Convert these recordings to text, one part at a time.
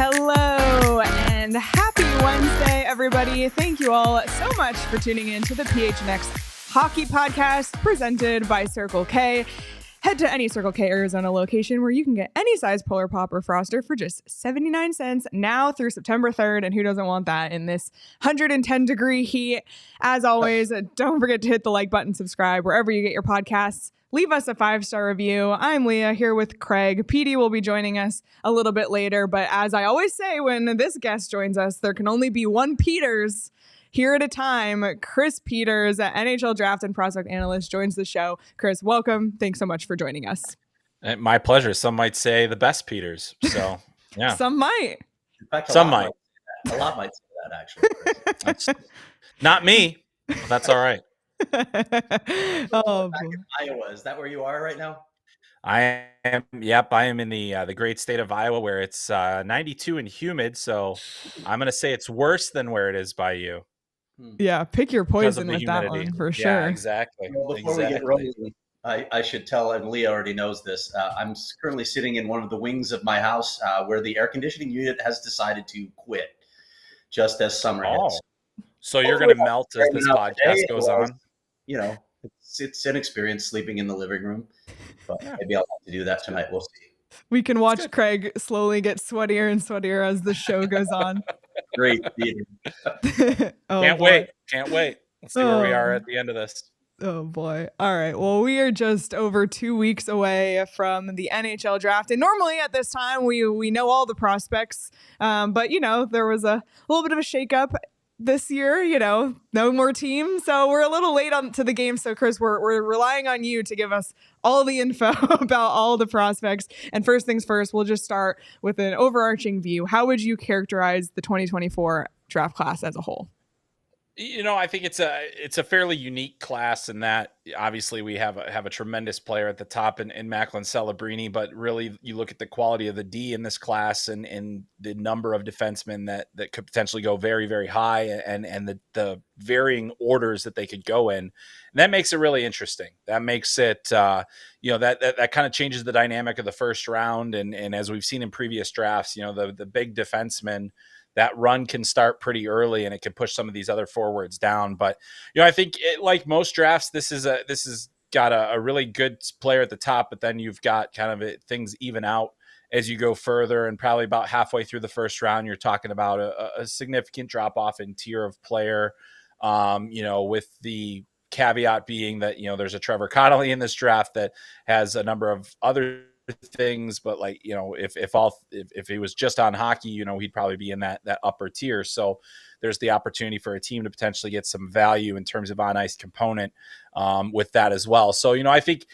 Hello and happy Wednesday, everybody. Thank you all so much for tuning in to the PHNX Hockey Podcast presented by Circle K. Head to any Circle K Arizona location where you can get any size Polar Pop or Froster for just 79 cents now through September 3rd. And who doesn't want that in this 110-degree heat? As always, don't forget to hit the like button, subscribe wherever you get your podcasts. Leave us a 5-star review. I'm Leah here with Craig. Petey will be joining us a little bit later. But as I always say, when this guest joins us, there can only be one Peters here at a time. Chris Peters, NHL Draft and Prospect Analyst, joins the show. Chris, welcome. Thanks so much for joining us. My pleasure. Some might say the best Peters. So, yeah. Some might. In fact, Some might. A lot might say that, actually. That's not me. That's all right. Oh, back in Iowa. Is that where you are right now? I am. Yep, I am in the great state of Iowa where it's 92 and humid. So I'm going to say it's worse than where it is by you. Yeah, pick your poison with humidity. that one for sure. Yeah, exactly. Well, before we get rolling, I should tell, and Leah already knows this, I'm currently sitting in one of the wings of my house where the air conditioning unit has decided to quit just as summer hits. So you're going to melt as this podcast goes on? You know, it's an experience sleeping in the living room, but maybe I'll have to do that tonight. We'll see. We can watch Craig slowly get sweatier and sweatier as the show goes on. Great. Can't wait. Let's see where we are at the end of this. Oh boy. All right. Well, we are just over 2 weeks away from the NHL draft. And normally at this time, we know all the prospects. But, there was a little bit of a shakeup this year, no more teams. So we're a little late on to the game. So Chris, we're relying on you to give us all the info about all the prospects. And first things first, we'll just start with an overarching view. How would you characterize the 2024 draft class as a whole? I think it's a fairly unique class in that obviously we have a tremendous player at the top in Macklin Celebrini, but really you look at the quality of the D in this class and the number of defensemen that could potentially go very, very high and the varying orders that they could go in. And that makes it really interesting. That makes it, that kind of changes the dynamic of the first round. And as we've seen in previous drafts, the big defensemen, that run can start pretty early and it can push some of these other forwards down. But, I think like most drafts, this has got a really good player at the top, but then you've got kind of things even out as you go further, and probably about halfway through the first round, you're talking about a significant drop off in tier of player, with the caveat being that, there's a Trevor Connolly in this draft that has a number of other things, but if he was just on hockey, he'd probably be in that upper tier. So there's the opportunity for a team to potentially get some value in terms of on ice component with that as well. So I think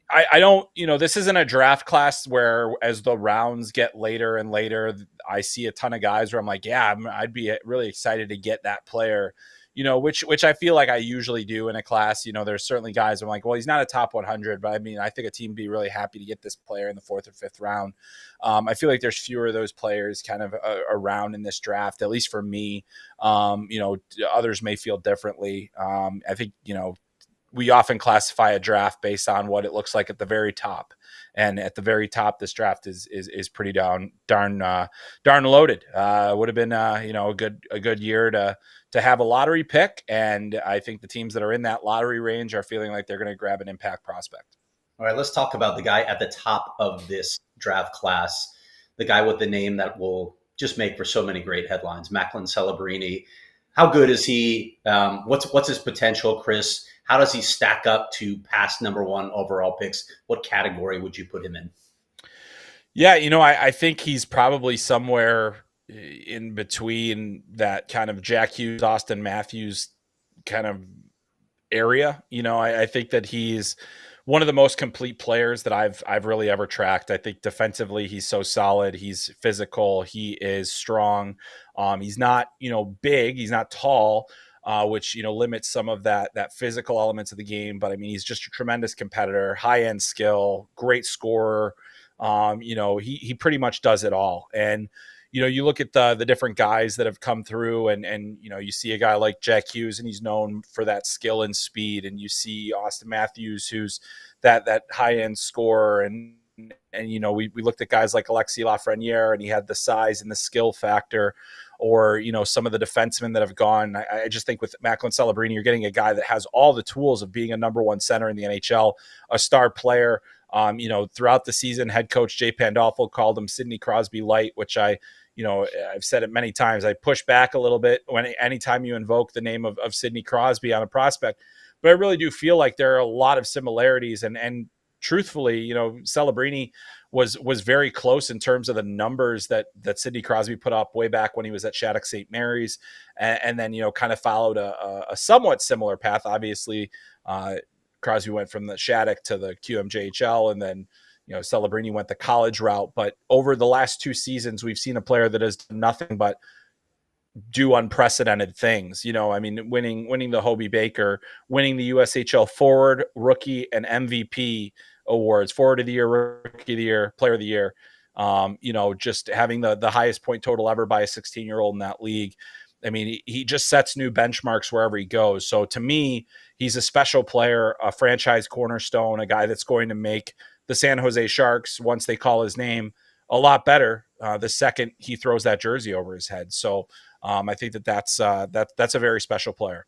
I don't this isn't a draft class where as the rounds get later and later, I see a ton of guys where I'm like, I'd be really excited to get that player. Which I feel like I usually do in a class. There's certainly guys I'm like, well, he's not a top 100, but I think a team would be really happy to get this player in the 4th or 5th round. I feel like there's fewer of those players kind of around in this draft, at least for me. Others may feel differently. I think, we often classify a draft based on what it looks like at the very top. And at the very top, this draft is pretty darn loaded. Would have been a good year to have a lottery pick, and I think the teams that are in that lottery range are feeling like they're going to grab an impact prospect. All right, let's talk about the guy at the top of this draft class, the guy with the name that will just make for so many great headlines, Macklin Celebrini. How good is he? What's his potential, Chris? How does he stack up to past number 1 overall picks? What category would you put him in? Yeah, I think he's probably somewhere in between that kind of Jack Hughes, Austin Matthews kind of area. I think that he's one of the most complete players that I've really ever tracked. I think defensively, he's so solid. He's physical. He is strong. He's not, big. He's not tall, which, limits some of that physical elements of the game. But I mean, he's just a tremendous competitor, high end skill, great scorer. He pretty much does it all. And, you look at the different guys that have come through and, you see a guy like Jack Hughes and he's known for that skill and speed. And you see Austin Matthews, who's that high end scorer. And we looked at guys like Alexis Lafreniere and he had the size and the skill factor, or, some of the defensemen that have gone. I just think with Macklin Celebrini, you're getting a guy that has all the tools of being a number one center in the NHL, a star player. Throughout the season, head coach Jay Pandolfo called him Sidney Crosby light, which I've said it many times. I push back a little bit anytime you invoke the name of Sidney Crosby on a prospect, but I really do feel like there are a lot of similarities. And truthfully, Celebrini was very close in terms of the numbers that Sidney Crosby put up way back when he was at Shattuck St. Mary's, and then kind of followed a somewhat similar path. Obviously, Crosby went from the Shattuck to the QMJHL, and then Celebrini went the college route. But over the last 2 seasons, we've seen a player that has done nothing but do unprecedented things. Winning the Hobey Baker, winning the USHL Forward, Rookie, and MVP awards, Forward of the Year, Rookie of the Year, Player of the Year. Just having the highest point total ever by a 16-year-old in that league. I mean, he just sets new benchmarks wherever he goes. So to me, he's a special player, a franchise cornerstone, a guy that's going to make the San Jose Sharks, once they call his name, a lot better the second he throws that jersey over his head. So I think that's a very special player.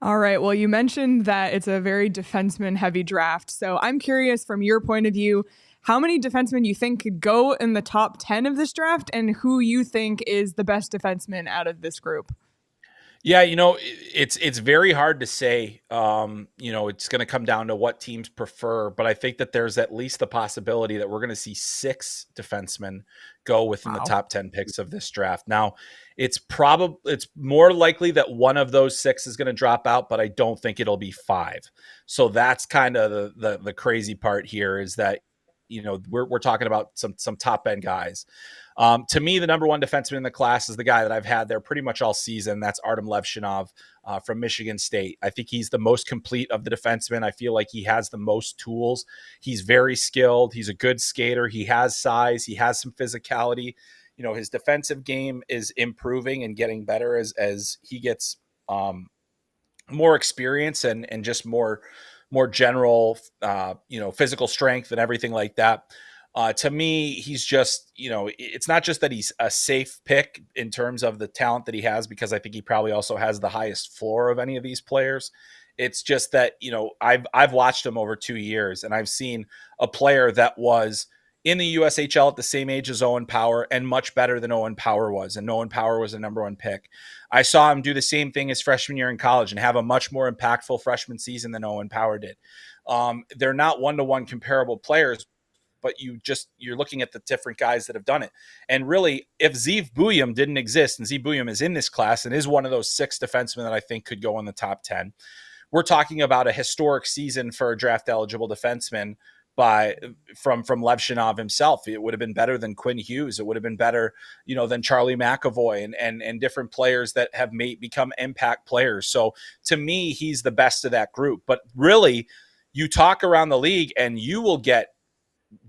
All right. Well, you mentioned that it's a very defenseman heavy draft. So I'm curious, from your point of view, how many defensemen you think could go in the top 10 of this draft, and who you think is the best defenseman out of this group? Yeah, it's very hard to say. It's going to come down to what teams prefer, but I think that there's at least the possibility that we're going to see 6 defensemen go within the top 10 picks of this draft. Now, it's more likely that one of those 6 is going to drop out, but I don't think it'll be 5. So that's kind of the crazy part here, is that we're talking about some top end guys. To me, the number one defenseman in the class is the guy that I've had there pretty much all season. That's Artem Levshinov from Michigan State. I think he's the most complete of the defensemen. I feel like he has the most tools. He's very skilled. He's a good skater. He has size. He has some physicality. His defensive game is improving and getting better as he gets more experience and just more general, physical strength and everything like that. To me, he's just, it's not just that he's a safe pick in terms of the talent that he has, because I think he probably also has the highest floor of any of these players. It's just that, I've watched him over 2 years, and I've seen a player that was in the USHL at the same age as Owen Power and much better than Owen Power was. And Owen Power was a number 1 pick. I saw him do the same thing his freshman year in college and have a much more impactful freshman season than Owen Power did. They're not one-to-one comparable players, but you're looking at the different guys that have done it. And really, if Zeev Buium didn't exist, and Zeev Buium is in this class and is one of those 6 defensemen that I think could go in the top 10, we're talking about a historic season for a draft-eligible defenseman from Levshinov himself. It would have been better than Quinn Hughes. It would have been better, than Charlie McAvoy and different players that have become impact players. So to me, he's the best of that group. But really, you talk around the league and you will get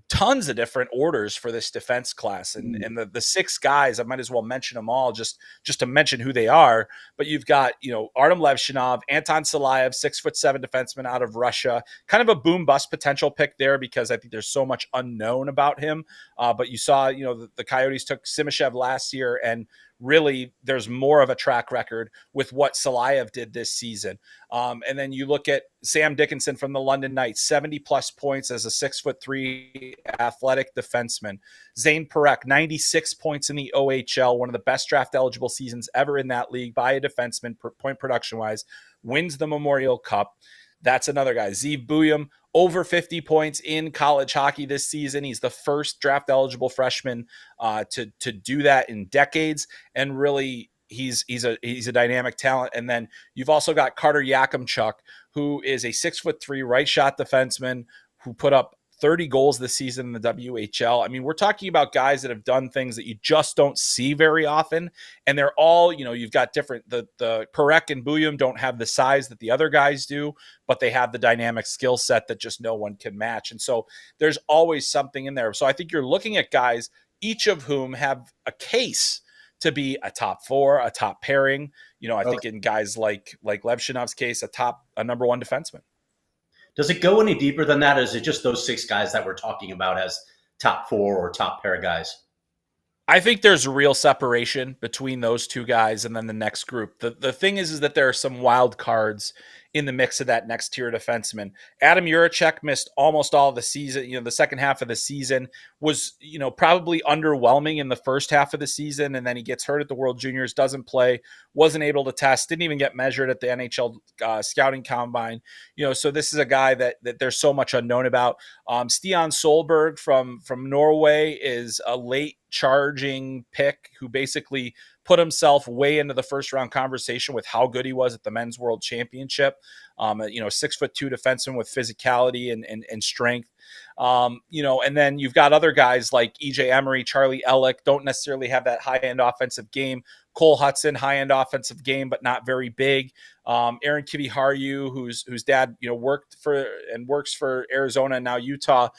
tons of different orders for this defense class, and the 6 guys, I might as well mention them all just to mention who they are. But you've got, Artem Levshinov, Anton Salayev, 6'7" defenseman out of Russia, kind of a boom bust potential pick there, because I think there's so much unknown about him. But you saw, the Coyotes took Simashev last year, and really there's more of a track record with what Salayev did this season. And then you look at Sam Dickinson from the London Knights, 70 plus points as a 6'3" athletic defenseman. Zane Parekh, 96 points in the OHL, one of the best draft eligible seasons ever in that league by a defenseman, point production wise, wins the Memorial Cup. That's another guy. Zeev Buium, over 50 points in college hockey this season. He's the first draft eligible freshman to do that in decades. And really, he's a dynamic talent. And then you've also got Carter Yakimchuk, who is a 6'3" right shot defenseman who put up 30 goals this season in the WHL. I mean, we're talking about guys that have done things that you just don't see very often. And they're all, you've got different, the Perek and Bouillon don't have the size that the other guys do, but they have the dynamic skill set that just no one can match. And so there's always something in there. So I think you're looking at guys, each of whom have a case to be a top 4, a top pairing. I think in guys like Levshinov's case, a number 1 defenseman. Does it go any deeper than that? Or is it just those 6 guys that we're talking about as top 4 or top pair guys? I think there's a real separation between those 2 guys and then the next group. The thing is that there are some wild cards in the mix of that next tier defenseman. Adam Juracek missed almost all of the season. The second half of the season was, probably underwhelming in the first half of the season. And then he gets hurt at the World Juniors, doesn't play, wasn't able to test, didn't even get measured at the NHL scouting combine. So this is a guy that there's so much unknown about. Stian Solberg from Norway is a late charging pick who basically put himself way into the first round conversation with how good he was at the Men's World Championship. 6'2" defenseman with physicality and strength. And then you've got other guys like EJ Emery, Charlie Ellick, don't necessarily have that high-end offensive game. Cole Hudson, high-end offensive game, but not very big. Aaron Kiviharju, whose dad, works for Arizona and now Utah.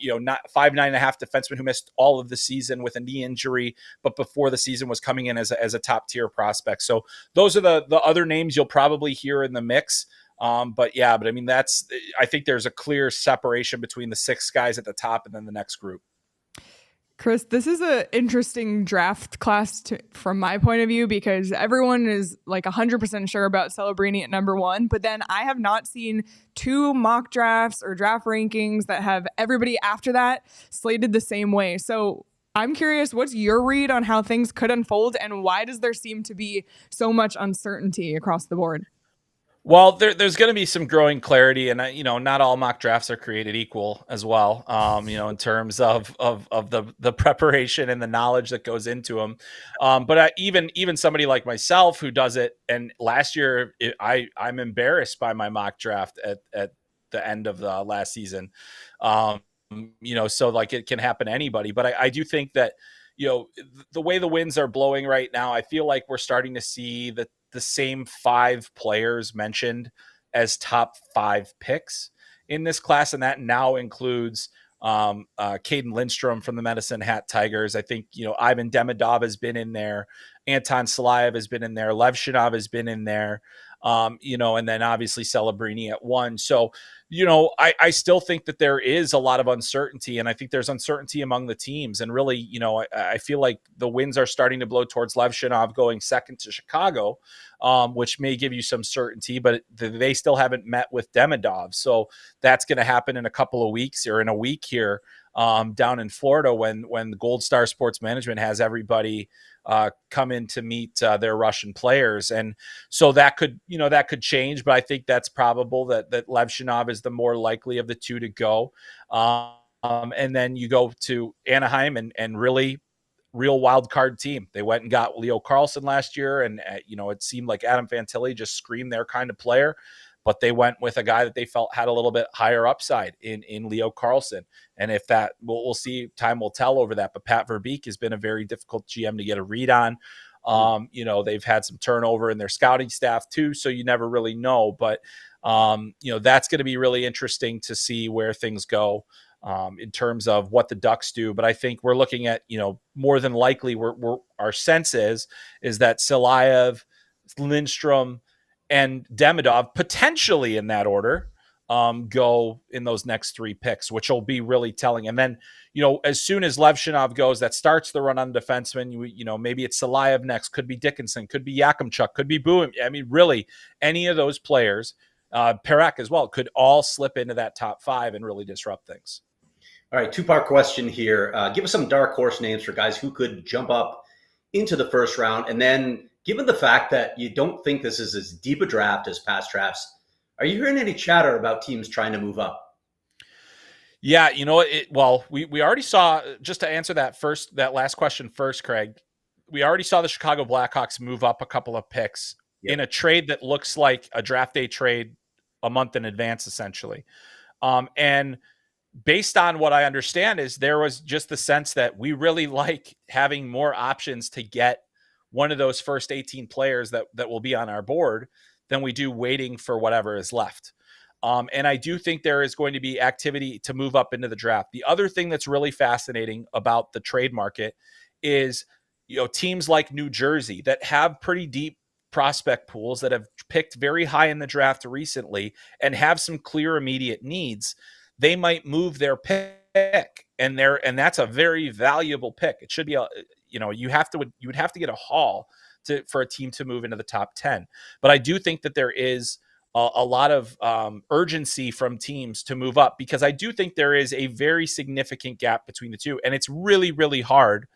Not 5'9.5" defenseman who missed all of the season with a knee injury, but before the season was coming in as a top tier prospect. So those are the other names you'll probably hear in the mix. I think there's a clear separation between the 6 guys at the top and then the next group. Chris, this is an interesting draft class from my point of view because everyone is like 100% sure about Celebrini at number 1, but then I have not seen 2 mock drafts or draft rankings that have everybody after that slated the same way. So I'm curious, what's your read on how things could unfold and why does there seem to be so much uncertainty across the board? Well, there's going to be some growing clarity, and not all mock drafts are created equal as well. In terms of the preparation and the knowledge that goes into them. But even somebody like myself who does it, and last year I'm embarrassed by my mock draft at the end of the last season. So like it can happen to anybody, but I do think that the way the winds are blowing right now, I feel like we're starting to see the same 5 players mentioned as top 5 picks in this class. And that now includes Caden Lindstrom from the Medicine Hat Tigers. I think, Ivan Demidov has been in there. Anton Salayev has been in there. Lev Shinov has been in there. And then obviously Celebrini at 1. So, I still think that there is a lot of uncertainty, and I think there's uncertainty among the teams. And really, I feel like the winds are starting to blow towards Lev Shinov going second to Chicago, which may give you some certainty, but they still haven't met with Demidov. So that's going to happen in a couple of weeks or in a week here down in Florida when the Gold Star Sports Management has everybody come in to meet their Russian players. And so that could change, but I think that's probable that Lev Shinov is the more likely of the 2 to go. And then you go to Anaheim and really real wild card team. They went and got Leo Carlsson last year. And, it seemed like Adam Fantilli just screamed their kind of player, but they went with a guy that they felt had a little bit higher upside in Leo Carlsson. And if that, we'll see, time will tell over that. But Pat Verbeek has been a very difficult GM to get a read on. They've had some turnover in their scouting staff too, so you never really know. But, that's going to be really interesting to see where things go in terms of what the Ducks do. But I think we're looking at, more than likely, our sense is that Salayev, Lindstrom, and Demidov, potentially in that order, go in those next 3 picks, which will be really telling. And then, as soon as Lev Shinov goes, that starts the run on defenseman. Maybe it's Salayev next, could be Dickinson, could be Yakimchuk, could be Boone. I mean, really, any of those players, Perek as well, could all slip into that top 5 and really disrupt things. All right, 2-part question here. Give us some dark horse names for guys who could jump up into the first round. And then, given the fact that you don't think this is as deep a draft as past drafts, are you hearing any chatter about teams trying to move up? Yeah, we already saw, just to answer that last question first, Craig, we already saw the Chicago Blackhawks move up a couple of picks in a trade that looks like a draft day trade a month in advance, essentially. And based on what I understand is there was just the sense that we really like having more options to get one of those first 18 players that will be on our board than we do waiting for whatever is left. And I do think there is going to be activity to move up into the draft. The other thing that's really fascinating about the trade market is, teams like New Jersey that have pretty deep prospect pools that have picked very high in the draft recently and have some clear immediate needs. They might move their pick, and that's a very valuable pick. It should be you would have to get a haul for a team to move into the top 10. But I do think that there is a lot of urgency from teams to move up, because I do think there is a very significant gap between the two, and it's really, really hard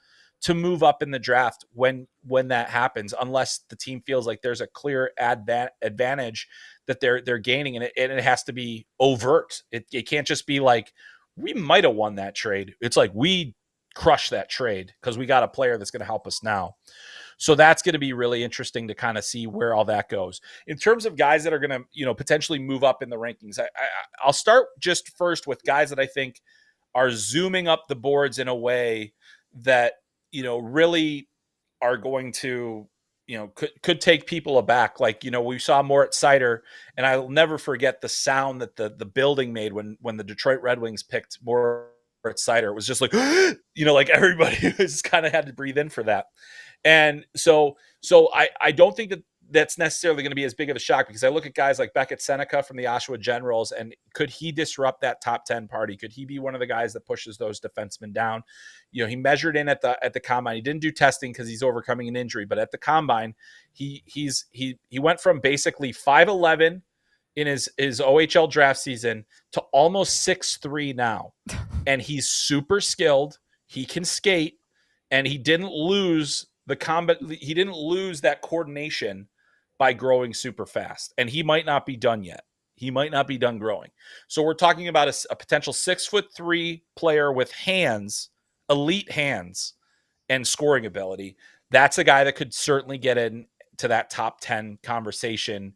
to move up in the draft when that happens, unless the team feels like there's a clear advantage that they're gaining, and it has to be overt. It can't just be like, we might have won that trade. It's like, we crushed that trade because we got a player that's going to help us now. So that's going to be really interesting to kind of see where all that goes. In terms of guys that are going to, potentially move up in the rankings, I'll start just first with guys that I think are zooming up the boards in a way that, really are going to, could take people aback. Like, we saw Moritz Seider, and I'll never forget the sound that the building made when the Detroit Red Wings picked Moritz Seider. It was just like, like everybody just kind of had to breathe in for that. And so I don't think that's necessarily going to be as big of a shock, because I look at guys like Beckett Seneca from the Oshawa Generals, and could he disrupt that top 10 party? Could he be one of the guys that pushes those defensemen down? He measured in at the combine. He didn't do testing because he's overcoming an injury, but at the combine, he went from basically 5'11" in his OHL draft season to almost 6'3" now. And he's super skilled. He can skate, and he didn't lose that coordination by growing super fast. And he might not be done yet. He might not be done growing. So we're talking about a potential 6'3" player with hands, elite hands, and scoring ability. That's a guy that could certainly get into that top 10 conversation,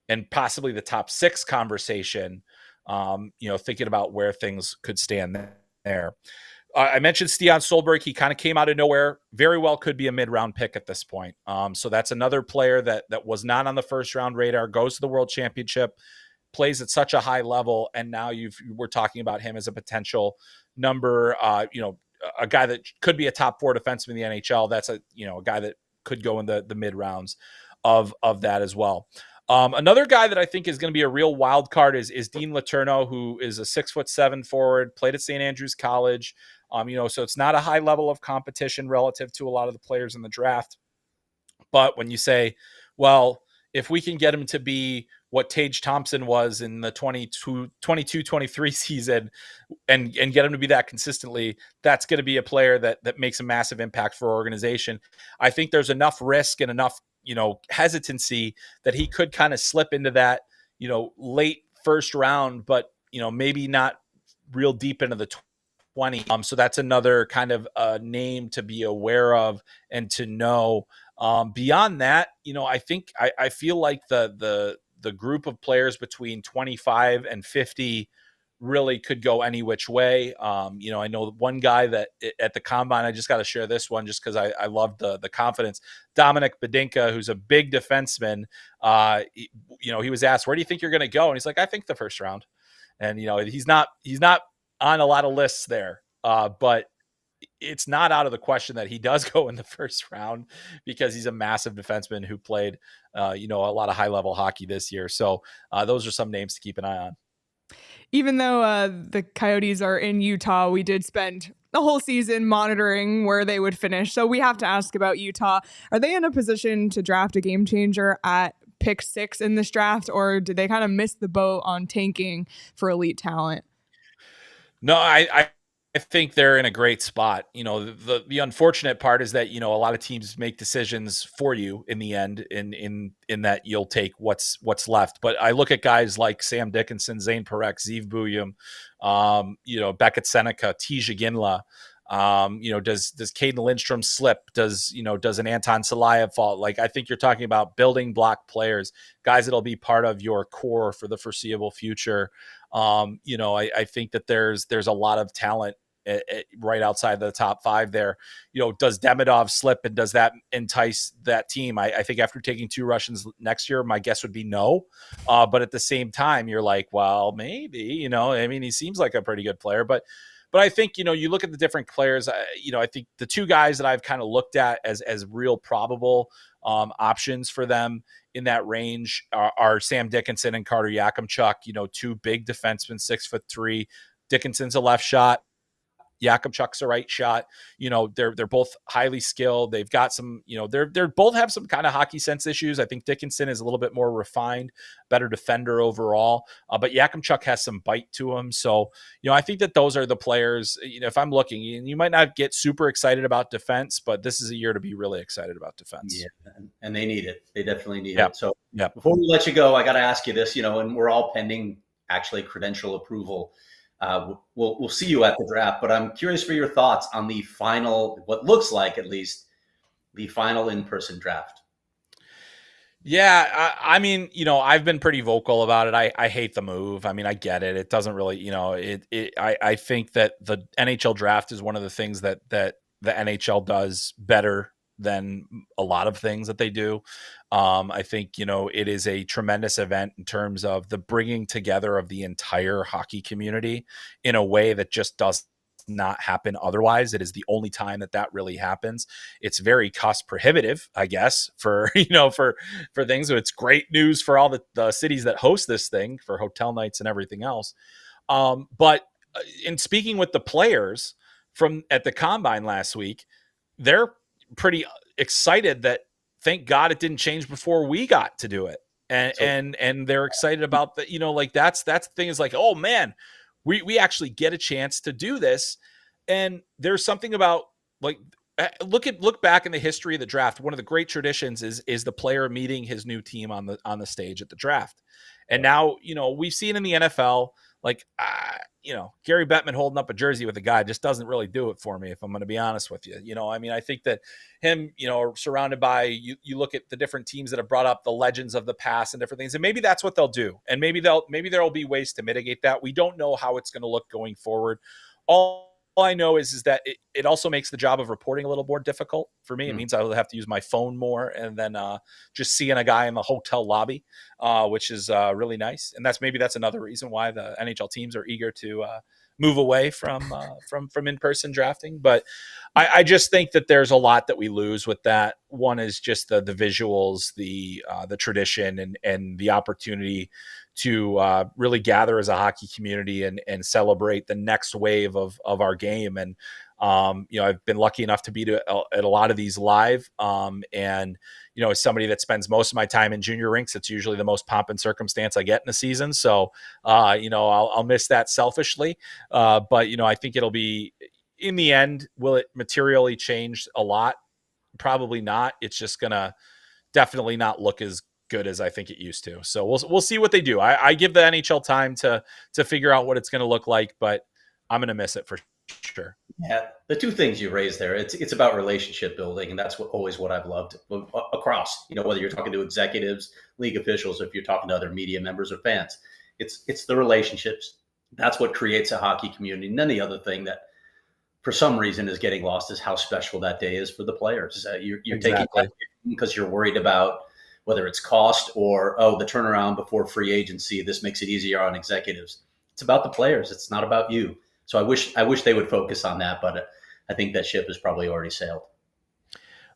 and possibly the top 6 conversation, thinking about where things could stand there. I mentioned Stian Solberg. He kind of came out of nowhere. Very well could be a mid-round pick at this point. So that's another player that was not on the first-round radar, goes to the World Championship, plays at such a high level, and now we're talking about him as a potential number, a guy that could be a top 4 defenseman in the NHL. That's a guy that could go in the mid-rounds of that as well. Another guy that I think is going to be a real wild card is Dean Letourneau, who is a 6'7" forward, played at St. Andrews College. So it's not a high level of competition relative to a lot of the players in the draft. But when you say, well, if we can get him to be what Tage Thompson was in the 22-23 season and get him to be that consistently, that's going to be a player that makes a massive impact for our organization. I think there's enough risk and enough hesitancy that he could kind of slip into that, late first round, but, maybe not real deep into the 20. So that's another kind of name to be aware of and to know. Beyond that, I think I feel like the group of players between 25 and 50 really could go any which way. I know one guy that at the combine, I just got to share this one just because I love the confidence. Dominic Badinka, who's a big defenseman, he was asked, where do you think you're going to go? And he's like, I think the first round. And, he's not on a lot of lists there, but it's not out of the question that he does go in the first round, because he's a massive defenseman who played, a lot of high level hockey this year. So those are some names to keep an eye on. Even though the Coyotes are in Utah, we did spend the whole season monitoring where they would finish. So we have to ask about Utah. Are they in a position to draft a game changer at pick 6 in this draft, or did they kind of miss the boat on tanking for elite talent? No, I think they're in a great spot. The unfortunate part is that, a lot of teams make decisions for you in the end, in that you'll take what's left. But I look at guys like Sam Dickinson, Zane Parekh, Zeev Buyum, Beckett Seneca, Tij Ginla, Does Caden Lindstrom slip? Does an Anton Salayev fall? Like, I think you're talking about building block players, guys that'll be part of your core for the foreseeable future. I think that there's a lot of talent right outside the top five there. Does Demidov slip, and does that entice that team? I think after taking 2 Russians next year, my guess would be no. But at the same time, you're like, well, maybe, he seems like a pretty good player, but I think, you look at the different players, I think the 2 guys that I've kind of looked at as real probable options for them in that range are Sam Dickinson and Carter Yakimchuk, 2 big defensemen, 6'3". Dickinson's a left shot. Yakimchuk's a right shot. They're both highly skilled. They've got some, they're both have some kind of hockey sense issues. I think Dickinson is a little bit more refined, better defender overall. But Yakimchuk has some bite to him. So, I think that those are the players, if I'm looking, and you might not get super excited about defense, but this is a year to be really excited about defense. Yeah. And they need it. They definitely need it. So before we let you go, I got to ask you this, and we're all pending actually credential approval. We'll see you at the draft, but I'm curious for your thoughts on the final, what looks like at least the final in-person draft. Yeah, I've been pretty vocal about it. I hate the move. I get it. It doesn't really, I think that the NHL draft is one of the things that the NHL does better than a lot of things that they do. I think, it is a tremendous event in terms of the bringing together of the entire hockey community in a way that just does not happen otherwise. It is the only time that really happens. It's very cost prohibitive, I guess, for things. So it's great news for all the cities that host this thing, for hotel nights and everything else. But in speaking with the players from at the Combine last week, they're pretty excited that, thank God it didn't change before we got to do it. And they're excited about that, that's the thing, is like, oh man, we actually get a chance to do this. And there's something about, like, look back in the history of the draft. One of the great traditions is the player meeting his new team on the stage at the draft. And now, we've seen in the NFL, like, Gary Bettman holding up a jersey with a guy just doesn't really do it for me, if I'm going to be honest with you. I think that him, surrounded by, you look at the different teams that have brought up the legends of the past and different things, and maybe that's what they'll do. And maybe there'll be ways to mitigate that. We don't know how it's going to look going forward. All I know is that it also makes the job of reporting a little more difficult for me. It means I will have to use my phone more, and then just seeing a guy in the hotel lobby, which is really nice. And that's another reason why the NHL teams are eager to move away from in-person drafting. But I just think that there's a lot that we lose with that. One is just the visuals, the tradition, and the opportunity to really gather as a hockey community and celebrate the next wave of our game. And, I've been lucky enough to be at a lot of these live. And, as somebody that spends most of my time in junior rinks, it's usually the most pomp and circumstance I get in a season. So, I'll miss that selfishly. But, I think it'll be, in the end, will it materially change a lot? Probably not. It's just going to definitely not look as good as I think it used to. So we'll see what they do. I give the NHL time to figure out what it's going to look like, but I'm going to miss it for sure. Yeah, the 2 things you raised there, it's about relationship building, and that's always what I've loved across. Whether you're talking to executives, league officials, or if you're talking to other media members or fans, it's the relationships. That's what creates a hockey community. And then the other thing that, for some reason, is getting lost is how special that day is for the players. You're Exactly. taking that because you're worried about whether it's cost or, the turnaround before free agency. This makes it easier on executives. It's about the players. It's not about you. So I wish they would focus on that, but I think that ship has probably already sailed.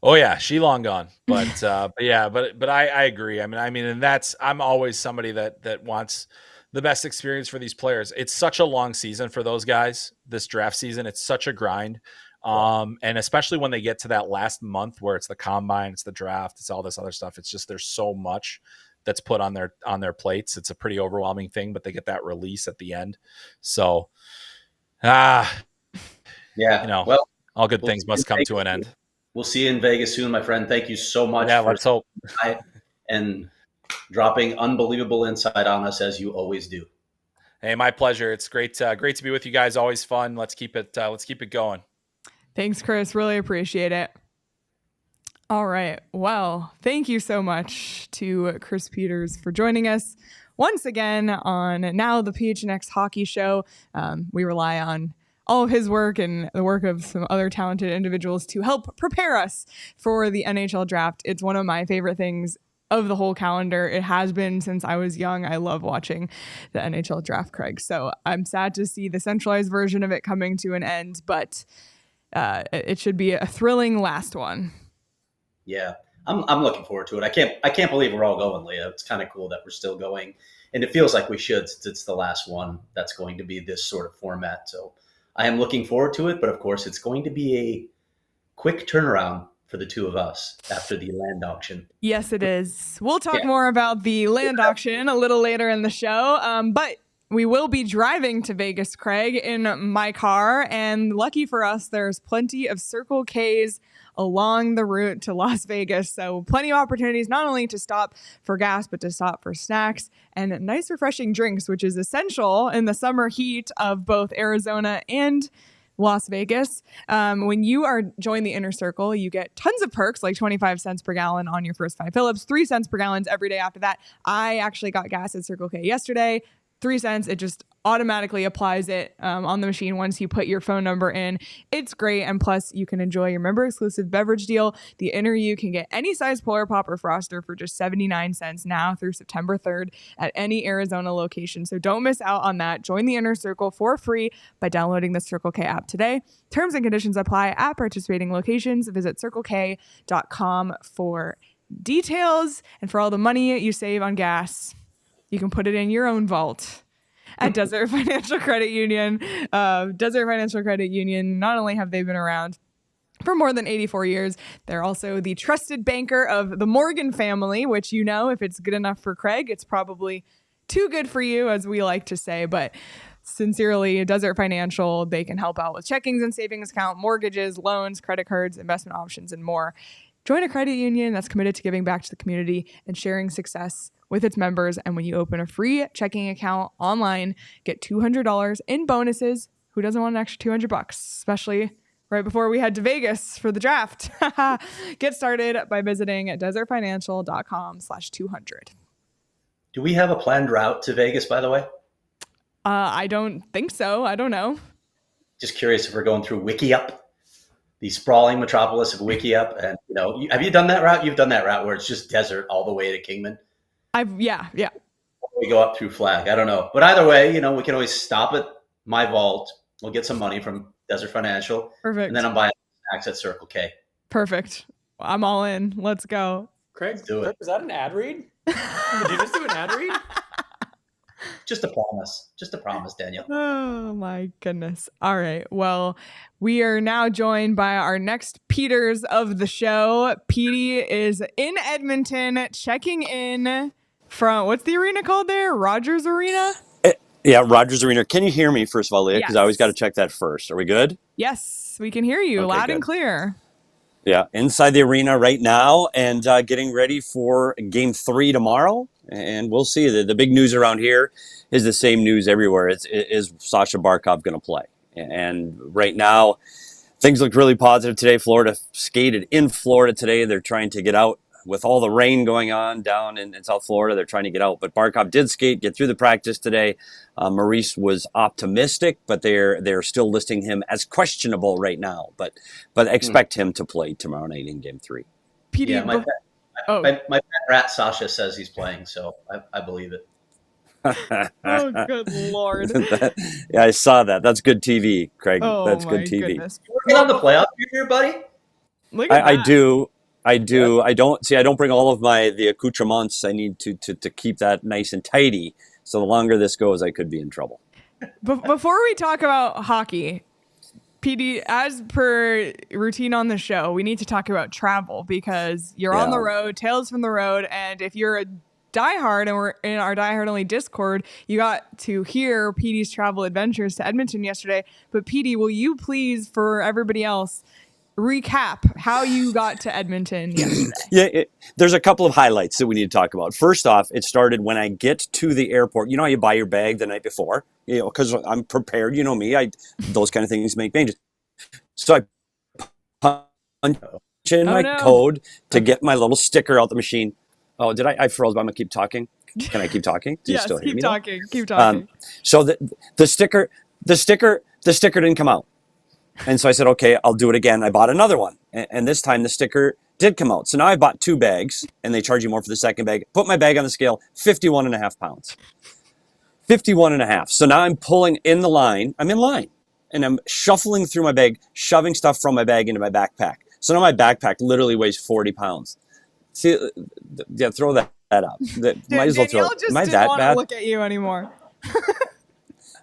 Oh yeah, she long gone. But I agree. And I'm always somebody that wants the best experience for these players. It's such a long season for those guys. This draft season, it's such a grind. And especially when they get to that last month where it's the combine, it's the draft, it's all this other stuff. It's just, there's so much that's put on their plates. It's a pretty overwhelming thing, but they get that release at the end. So, well, all good things must come to an end. We'll see you in Vegas soon, my friend. Thank you so much. Yeah, let's hope. And dropping unbelievable insight on us, as you always do. Hey, my pleasure. It's great to be with you guys. Always fun. Let's keep it going. Thanks, Chris. Really appreciate it. All right. Well, thank you so much to Chris Peters for joining us once again on now the PHNX Hockey Show. We rely on all of his work and the work of some other talented individuals to help prepare us for the NHL Draft. It's one of my favorite things of the whole calendar. It has been since I was young. I love watching the NHL Draft, Craig. So I'm sad to see the centralized version of it coming to an end, but it should be a thrilling last one. Yeah, I'm looking forward to it. I can't believe we're all going, Leah. It's kind of cool that we're still going, and it feels like we should, since it's the last one that's going to be this sort of format. So I am looking forward to it, but of course it's going to be a quick turnaround for the two of us after the land auction. Yes, it is. We'll talk more about the land auction a little later in the show, but we will be driving to Vegas, Craig, in my car, and lucky for us, there's plenty of Circle K's along the route to Las Vegas. So plenty of opportunities not only to stop for gas, but to stop for snacks and nice refreshing drinks, which is essential in the summer heat of both Arizona and Las Vegas. When you are join the Inner Circle, you get tons of perks like 25 cents per gallon on your first 5 fill-ups, 3 cents per gallon every day after that. I actually got gas at Circle K yesterday. 3 cents. It just automatically applies it on the machine once you put your phone number in. It's great. And plus, you can enjoy your member exclusive beverage deal. The Inner You can get any size Polar Pop or Froster for just 79 cents now through September 3rd at any Arizona location. So don't miss out on that. Join the Inner Circle for free by downloading the Circle K app today. Terms and conditions apply at participating locations. Visit circlek.com for details. And for all the money you save on gas, you can put it in your own vault at Desert Financial Credit Union. Desert Financial Credit Union, not only have they been around for more than 84 years, they're also the trusted banker of the Morgan family, which, you know, if it's good enough for Craig, it's probably too good for you, as we like to say. But sincerely, Desert Financial, they can help out with checkings and savings account, mortgages, loans, credit cards, investment options, and more. Join a credit union that's committed to giving back to the community and sharing success with its members. And when you open a free checking account online, get $200 in bonuses. Who doesn't want an extra $200, especially right before we head to Vegas for the draft? Get started by visiting desertfinancial.com/200. Do we have a planned route to Vegas, by the way? I don't think so. I don't know. Just curious if we're going through WikiUp, the sprawling metropolis of WikiUp. And, you know, have you done that route? You've done that route where it's just desert all the way to Kingman? Yeah. We go up through Flag. I don't know. But either way, you know, we can always stop at my vault. We'll get some money from Desert Financial. Perfect. And then I'm buying snacks at Circle K. Perfect. I'm all in. Let's go. Craig, do it. Was that an ad read? Did you just do an ad read? Just a promise. Just a promise, Daniel. Oh my goodness. All right. Well, we are now joined by our next Peters of the show. Petey is in Edmonton checking in from, what's the arena called there? Rogers Arena? Yeah, Rogers Arena. Can you hear me, first of all, Leah? Because I always got to check that first. Are we good? Yes, we can hear you loud and clear. Yeah, inside the arena right now and getting ready for Game 3 tomorrow. And we'll see. The big news around here is the same news everywhere. Is Sasha Barkov going to play? And right now, things look really positive today. Florida skated in Florida today. They're trying to get out with all the rain going on down in South Florida. They're trying to get out. But Barkov did skate, get through the practice today. Maurice was optimistic, but they're still listing him as questionable right now. But expect him to play tomorrow night in Game 3. Petey, Yeah, my pet rat Sasha says he's playing, so I believe it. Oh, good Lord. Yeah, I saw that. That's good TV, Craig. Oh, that's good TV. You working on the playoff here, buddy? Look at I that. do. I don't bring all of the accoutrements. I need to keep that nice and tidy. So the longer this goes, I could be in trouble. Before we talk about hockey, PD, as per routine on the show, we need to talk about travel because you're on the road, Tales from the Road, and if you're a diehard and we're in our diehard only Discord, you got to hear PD's travel adventures to Edmonton yesterday. But PD, will you please, for everybody else, recap how you got to Edmonton yesterday? Yeah, there's a couple of highlights that we need to talk about. First off, it started when I get to the airport. You know how you buy your bag the night before? You know, because I'm prepared. You know me. Those kind of things make changes. So I in my code to get my little sticker out the machine. Oh, I froze, but I'm going to keep talking. Can I keep talking? Do you Yes, still hear keep me? talking. Keep talking. So the sticker didn't come out. And so I said, okay, I'll do it again. I bought another one. And this time the sticker did come out. So now I bought 2 bags and they charge you more for the second bag. Put my bag on the scale, 51.5 pounds. 51.5. So now I'm pulling in the line. I'm in line and I'm shuffling through my bag, shoving stuff from my bag into my backpack. So now my backpack literally weighs 40 pounds. See, yeah, throw that up. Might as well throw it. Am I that bad? Danielle just didn't want to look at you anymore.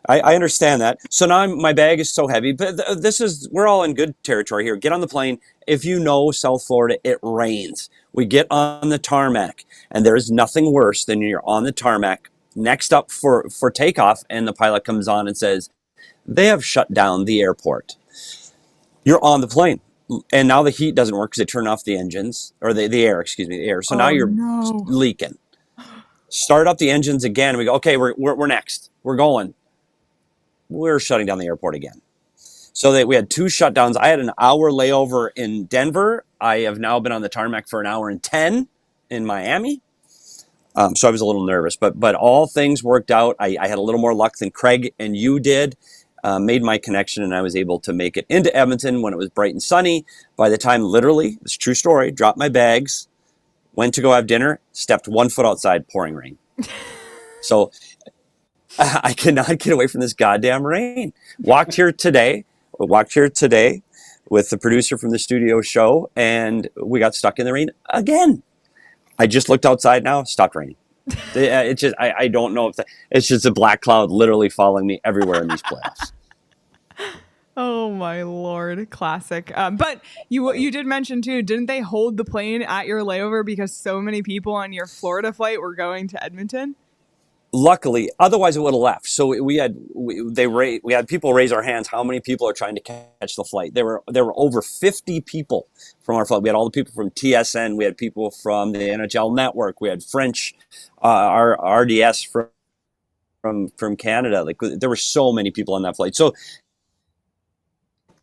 I understand that. So now my bag is so heavy, but we're all in good territory here. Get on the plane. If you know South Florida, it rains. We get on the tarmac, and there is nothing worse than you're on the tarmac, next up for takeoff, and the pilot comes on and says, they have shut down the airport. You're on the plane. And now the heat doesn't work because they turn off the engines, or the air. So now you're leaking. Start up the engines again. We go, okay, we're next. We're going. We're shutting down the airport again. So we had 2 shutdowns. I had an hour layover in Denver. I have now been on the tarmac for an hour and 10 in Miami. So I was a little nervous, but all things worked out. I had a little more luck than Craig and you did. Made my connection, and I was able to make it into Edmonton when it was bright and sunny. By the time, literally, it's a true story, dropped my bags, went to go have dinner, stepped 1 foot outside, pouring rain. So I cannot get away from this goddamn rain. Walked here today with the producer from the studio show, and we got stuck in the rain again. I just looked outside now, stopped raining. It's just I don't know if it's just a black cloud literally following me everywhere in these playoffs. Oh my Lord, classic. But you did mention too, didn't they hold the plane at your layover because so many people on your Florida flight were going to Edmonton? Luckily, otherwise it would have left. So we had people raise our hands. How many people are trying to catch the flight? There were over 50 people from our flight. We had all the people from TSN. We had people from the NHL Network. We had French, our RDS from Canada. Like there were so many people on that flight. So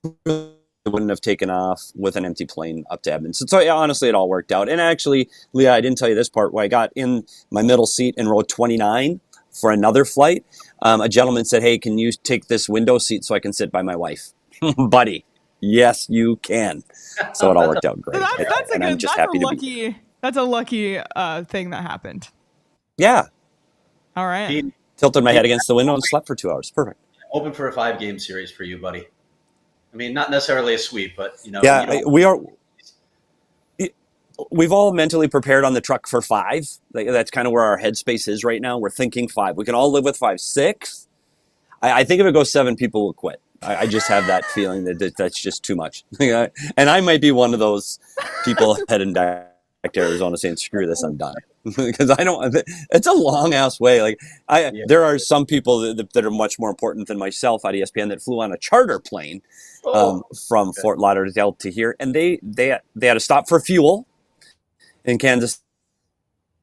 it wouldn't have taken off with an empty plane up to Edmonton. So yeah, honestly, it all worked out. And actually, Leah, I didn't tell you this part. Where I got in my middle seat in row 29 for another flight, a gentleman said, "Hey, can you take this window seat so I can sit by my wife?" Buddy, yes, you can. So it all worked out great. That's a lucky thing that happened. Yeah. All right. Pete, tilted my head against the window and slept for 2 hours. Perfect. Open for a 5-game series for you, buddy. I mean, not necessarily a sweep, but yeah, we've all mentally prepared on the truck for 5. That's kind of where our headspace is right now. We're thinking 5. We can all live with 5. 6. I think if it goes 7, people will quit. I just have that feeling that's just too much. And I might be one of those people heading back to Arizona saying, "Screw this, I'm done." Because I don't. It's a long ass way. Like there are some people that are much more important than myself at ESPN that flew on a charter plane from Fort Lauderdale to here, and they had to stop for fuel in Kansas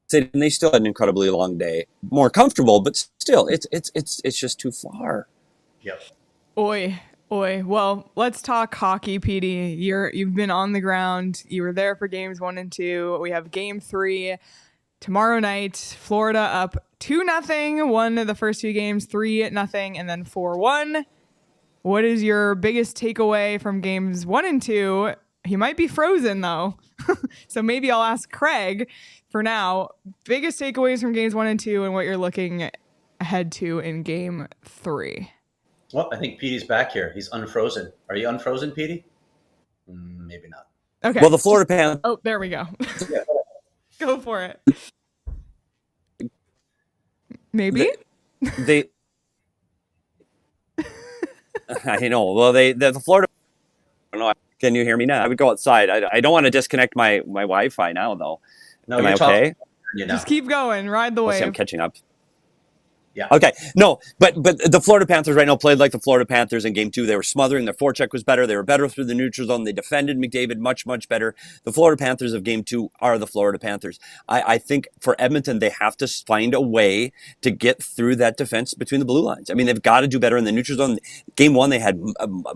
City, and they still had an incredibly long day. More comfortable, but still, it's just too far. Yep. Oi. Well, let's talk hockey, Petey. You've been on the ground. You were there for games 1 and 2. We have game 3 tomorrow night. Florida up 2-0. Won the first 2 games 3-0, and then 4-1. What is your biggest takeaway from games 1 and 2? He might be frozen though, so maybe I'll ask Craig for now. Biggest takeaways from games 1 and 2, and what you're looking ahead to in game 3. Well, I think Petey's back here. He's unfrozen. Are you unfrozen, Petey? Maybe not. Okay. Well, the Florida Panthers. Oh, there we go. Go for it. Maybe. They I know. Well, the Florida. I don't know. Can you hear me now? I would go outside. I don't want to disconnect my Wi-Fi now, though. No, am you're I okay? Just keep going. Ride the wave. I'm catching up. Yeah. Okay. No, but the Florida Panthers right now played like the Florida Panthers in game 2. They were smothering. Their forecheck was better. They were better through the neutral zone. They defended McDavid much, much better. The Florida Panthers of game 2 are the Florida Panthers. I think for Edmonton, they have to find a way to get through that defense between the blue lines. I mean, they've got to do better in the neutral zone. Game 1, they had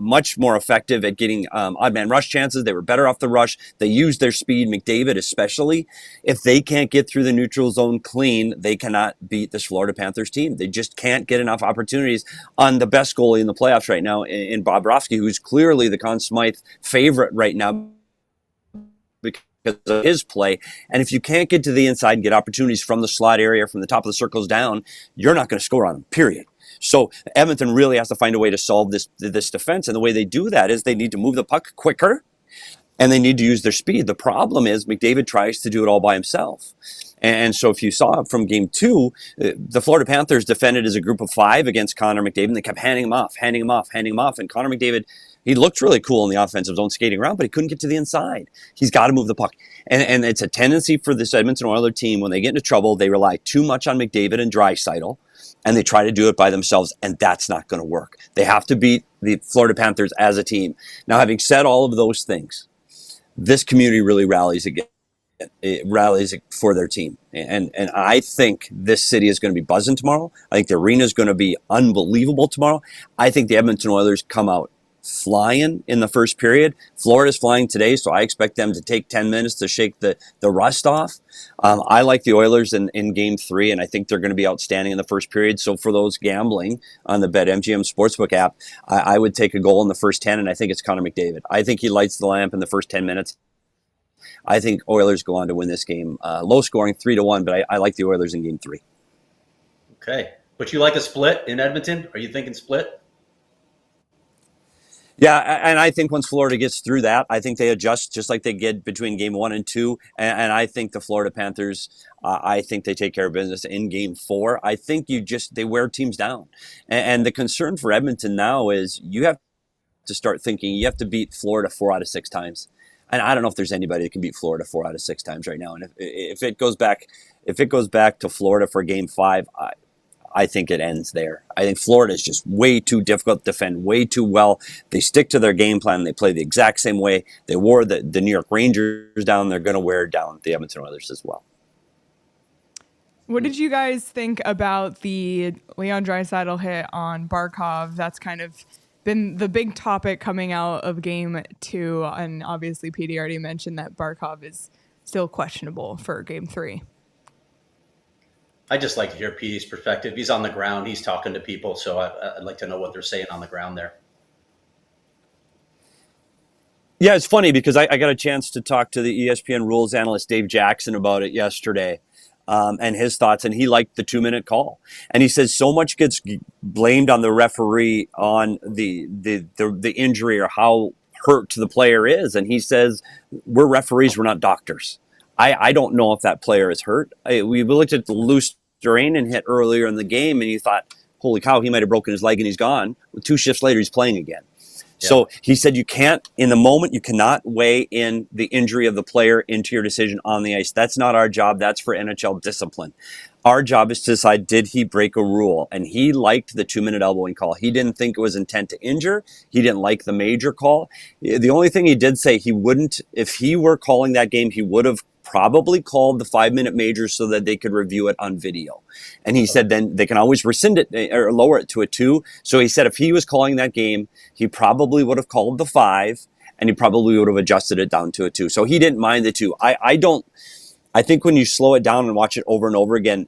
much more effective at getting odd man rush chances. They were better off the rush. They used their speed, McDavid especially. If they can't get through the neutral zone clean, they cannot beat this Florida Panthers team. They just can't get enough opportunities on the best goalie in the playoffs right now in Bobrovsky, who's clearly the Conn Smythe favorite right now because of his play. And if you can't get to the inside and get opportunities from the slot area, from the top of the circles down, you're not going to score on them, period. So Edmonton really has to find a way to solve this defense. And the way they do that is they need to move the puck quicker and they need to use their speed. The problem is McDavid tries to do it all by himself. And so if you saw from game 2, the Florida Panthers defended as a group of 5 against Connor McDavid, and they kept handing him off. And Connor McDavid, he looked really cool in the offensive zone skating around, but he couldn't get to the inside. He's got to move the puck. And it's a tendency for this Edmonton Oilers team, when they get into trouble, they rely too much on McDavid and Draisaitl, and they try to do it by themselves, and that's not going to work. They have to beat the Florida Panthers as a team. Now, having said all of those things, this community really rallies again. It rallies for their team. And I think this city is going to be buzzing tomorrow. I think the arena is going to be unbelievable tomorrow. I think the Edmonton Oilers come out flying in the first period. Florida's flying today, so I expect them to take 10 minutes to shake the rust off. I like the Oilers in game 3, and I think they're going to be outstanding in the first period. So for those gambling on the BetMGM Sportsbook app, I would take a goal in the first 10, and I think it's Connor McDavid. I think he lights the lamp in the first 10 minutes. I think Oilers go on to win this game. Low scoring, 3-1, but I like the Oilers in game 3. Okay. But you like a split in Edmonton? Are you thinking split? Yeah, and I think once Florida gets through that, I think they adjust just like they did between game 1 and 2. And I think the Florida Panthers, I think they take care of business in game 4. I think they wear teams down. And the concern for Edmonton now is you have to start thinking you have to beat Florida 4 out of 6 times. And I don't know if there's anybody that can beat Florida 4 out of 6 times right now. And if it goes back to Florida for game 5, I think it ends there. I think Florida is just way too difficult to defend, way too well. They stick to their game plan. They play the exact same way. They wore the New York Rangers down. They're going to wear down the Edmonton Oilers as well. What did you guys think about the Leon Draisaitl hit on Barkov? That's kind of been the big topic coming out of game 2. And obviously, Petey already mentioned that Barkov is still questionable for game 3. I just like to hear Petey's perspective. He's on the ground. He's talking to people. So I'd like to know what they're saying on the ground there. Yeah, it's funny because I got a chance to talk to the ESPN rules analyst Dave Jackson about it yesterday. And his thoughts, and he liked the 2-minute call. And he says so much gets blamed on the referee on the injury or how hurt the player is. And he says, we're referees, we're not doctors. I don't know if that player is hurt. We looked at the loose Durainen hit earlier in the game, and you thought, holy cow, he might have broken his leg and he's gone. 2 shifts later, he's playing again. So he said you can't, in the moment, you cannot weigh in the injury of the player into your decision on the ice. That's not our job. That's for NHL discipline. Our job is to decide, did he break a rule? And he liked the 2-minute elbowing call. He didn't think it was intent to injure. He didn't like the major call. The only thing he did say, he wouldn't, if he were calling that game, he would have probably called the 5-minute major so that they could review it on video. And he said then they can always rescind it or lower it to a 2. So he said if he was calling that game, he probably would have called the 5 and he probably would have adjusted it down to a 2. So he didn't mind the 2. I think when you slow it down and watch it over and over again,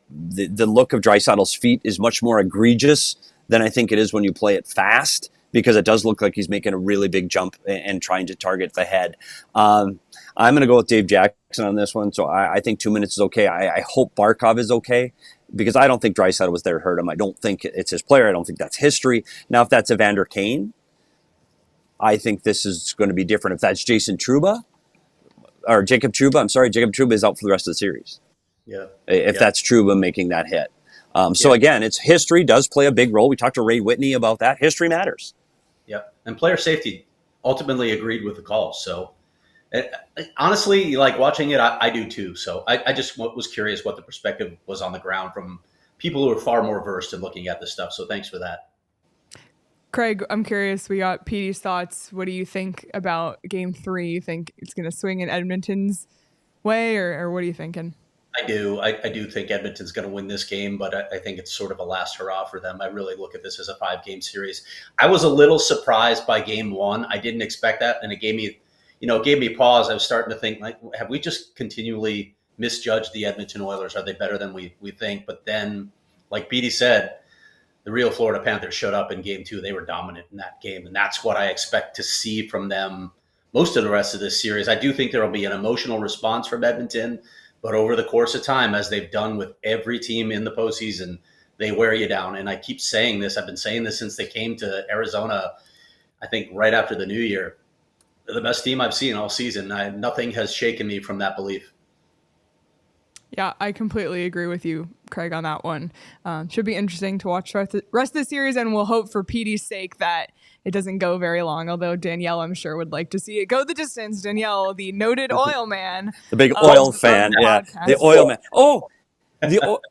the look of Draisaitl's feet is much more egregious than I think it is when you play it fast, because it does look like he's making a really big jump and trying to target the head. I'm going to go with Dave Jackson on this one. So I think 2 minutes is okay. I hope Barkov is okay, because I don't think Draisaitl was there to hurt him. I don't think it's his player. I don't think that's history. Now, if that's Evander Kane, I think this is going to be different. If that's Jason Trouba, or Jacob Trouba, Jacob Trouba is out for the rest of the series. Yeah. If that's Trouba making that hit. So again, it's history does play a big role. We talked to Ray Whitney about that. History matters. Yep. And player safety ultimately agreed with the call. So honestly, like watching it, I do too. So I just was curious what the perspective was on the ground from people who are far more versed in looking at this stuff. So thanks for that. Craig, I'm curious. We got Petey's thoughts. What do you think about Game 3? You think it's going to swing in Edmonton's way, or what are you thinking? I do think Edmonton's going to win this game, but I think it's sort of a last hurrah for them. I really look at this as a 5-game series. I was a little surprised by Game 1. I didn't expect that, and it gave me pause. I was starting to think, like, have we just continually misjudged the Edmonton Oilers? Are they better than we think? But then, like Petey said, the real Florida Panthers showed up in Game 2. They were dominant in that game, and that's what I expect to see from them most of the rest of this series. I do think there will be an emotional response from Edmonton, but over the course of time, as they've done with every team in the postseason, they wear you down. And I keep saying this. I've been saying this since they came to Arizona, I think right after the new year. They're the best team I've seen all season. Nothing has shaken me from that belief. Yeah, I completely agree with you, Craig, on that one. Should be interesting to watch the rest of the series, and we'll hope for Petey's sake that it doesn't go very long, although Danielle, I'm sure, would like to see it go the distance. Danielle, the noted oil man. The big oil fan. Yeah, podcast. the oil man. Oh,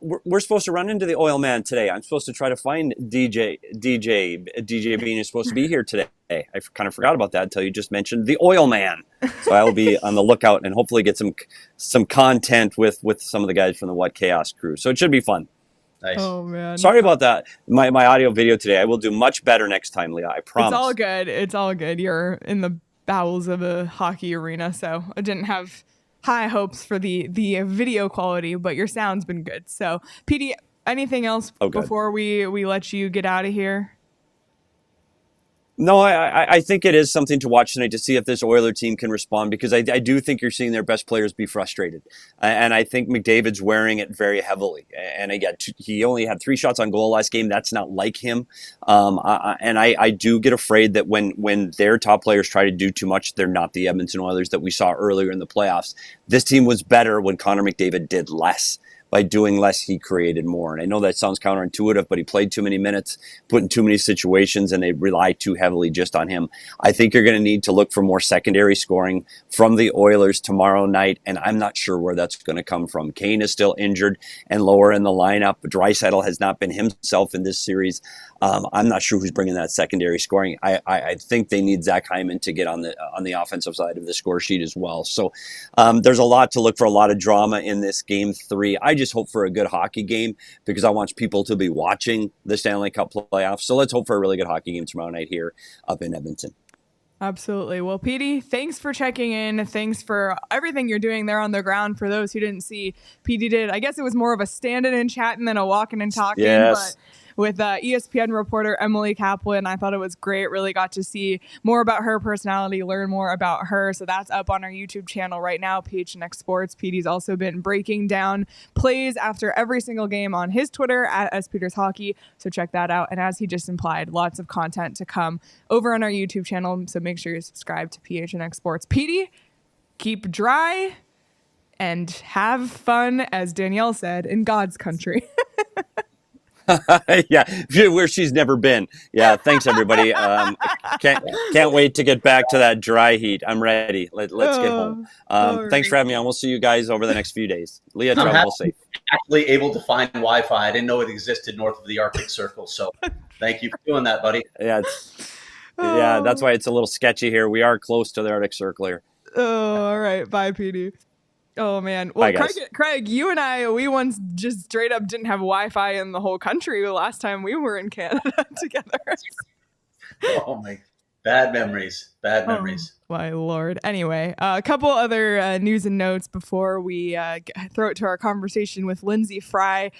we're supposed to run into the oil man today. I'm supposed to try to find DJ Bean is supposed to be here today. I kind of forgot about that until you just mentioned the oil man. So I will be on the lookout and hopefully get some content with some of the guys from the What Chaos crew. So it should be fun. Nice. Oh man. Sorry about that. My audio video today. I will do much better next time, Leah. I promise. It's all good. It's all good. You're in the bowels of a hockey arena, so I didn't have high hopes for the video quality, but your sound's been good. So, Petey, anything else before we let you get out of here? No, I think it is something to watch tonight to see if this Oiler team can respond, because I do think you're seeing their best players be frustrated. And I think McDavid's wearing it very heavily. And again, he only had 3 shots on goal last game. That's not like him. And I do get afraid that when their top players try to do too much, they're not the Edmonton Oilers that we saw earlier in the playoffs. This team was better when Connor McDavid did less. By doing less, he created more. And I know that sounds counterintuitive, but he played too many minutes, put in too many situations, and they rely too heavily just on him. I think you're going to need to look for more secondary scoring from the Oilers tomorrow night, and I'm not sure where that's going to come from. Kane is still injured and lower in the lineup. Draisaitl has not been himself in this series. I'm not sure who's bringing that secondary scoring. I think they need Zach Hyman to get on the offensive side of the score sheet as well. So there's a lot to look for, a lot of drama in this Game 3. I just hope for a good hockey game because I want people to be watching the Stanley Cup playoffs. So let's hope for a really good hockey game tomorrow night here up in Edmonton. Absolutely. Well, Petey, thanks for checking in. Thanks for everything you're doing there on the ground. For those who didn't see, Petey did, I guess it was more of a standing and chatting than a walking and talking. Yes. But with ESPN reporter Emily Kaplan, I thought it was great. Really got to see more about her personality, learn more about her. So that's up on our YouTube channel right now, PHNX Sports. Petey's also been breaking down plays after every single game on his Twitter at @SPetersHockey. So check that out. And as he just implied, lots of content to come over on our YouTube channel. So make sure you subscribe to PHNX Sports. Petey, keep dry and have fun, as Danielle said, in God's country. Yeah, where she's never been. Yeah, thanks everybody. Can't wait to get back to that dry heat. I'm ready. Let's get home. Thanks for having me on. We'll see you guys over the next few days. Leah, travel safe. Actually able to find Wi-Fi. I didn't know it existed north of the Arctic Circle. So thank you for doing that, buddy. Yeah, yeah, that's why it's a little sketchy here. We are close to the Arctic Circle here. Oh, all right. Bye, Petey. Oh, man. Well, bye, Craig, you and I, we once just straight up didn't have Wi-Fi in the whole country the last time we were in Canada together. Oh, my. Bad memories. Bad memories. Oh, my Lord. Anyway, a couple other news and notes before we throw it to our conversation with Lydsey Fry.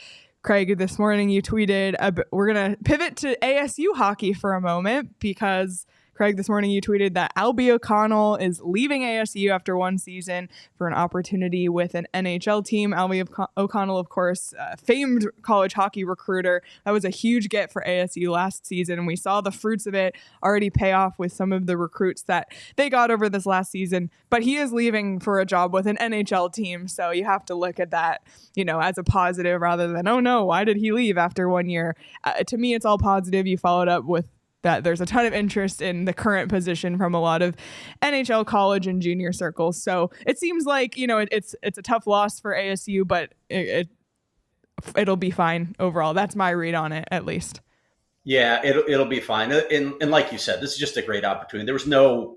Craig, this morning you tweeted, we're going to pivot to ASU hockey for a moment because Craig, this morning you tweeted that Albie O'Connell is leaving ASU after one season for an opportunity with an NHL team. Albie O'Connell, of course, famed college hockey recruiter. That was a huge get for ASU last season, and we saw the fruits of it already pay off with some of the recruits that they got over this last season. But he is leaving for a job with an NHL team, so you have to look at that, as a positive rather than, oh no, why did he leave after 1 year? To me, it's all positive. You followed up with that there's a ton of interest in the current position from a lot of NHL college and junior circles. So it seems like, it's a tough loss for ASU, but it'll be fine overall. That's my read on it, at least. Yeah, it'll be fine. And like you said, this is just a great opportunity. There's no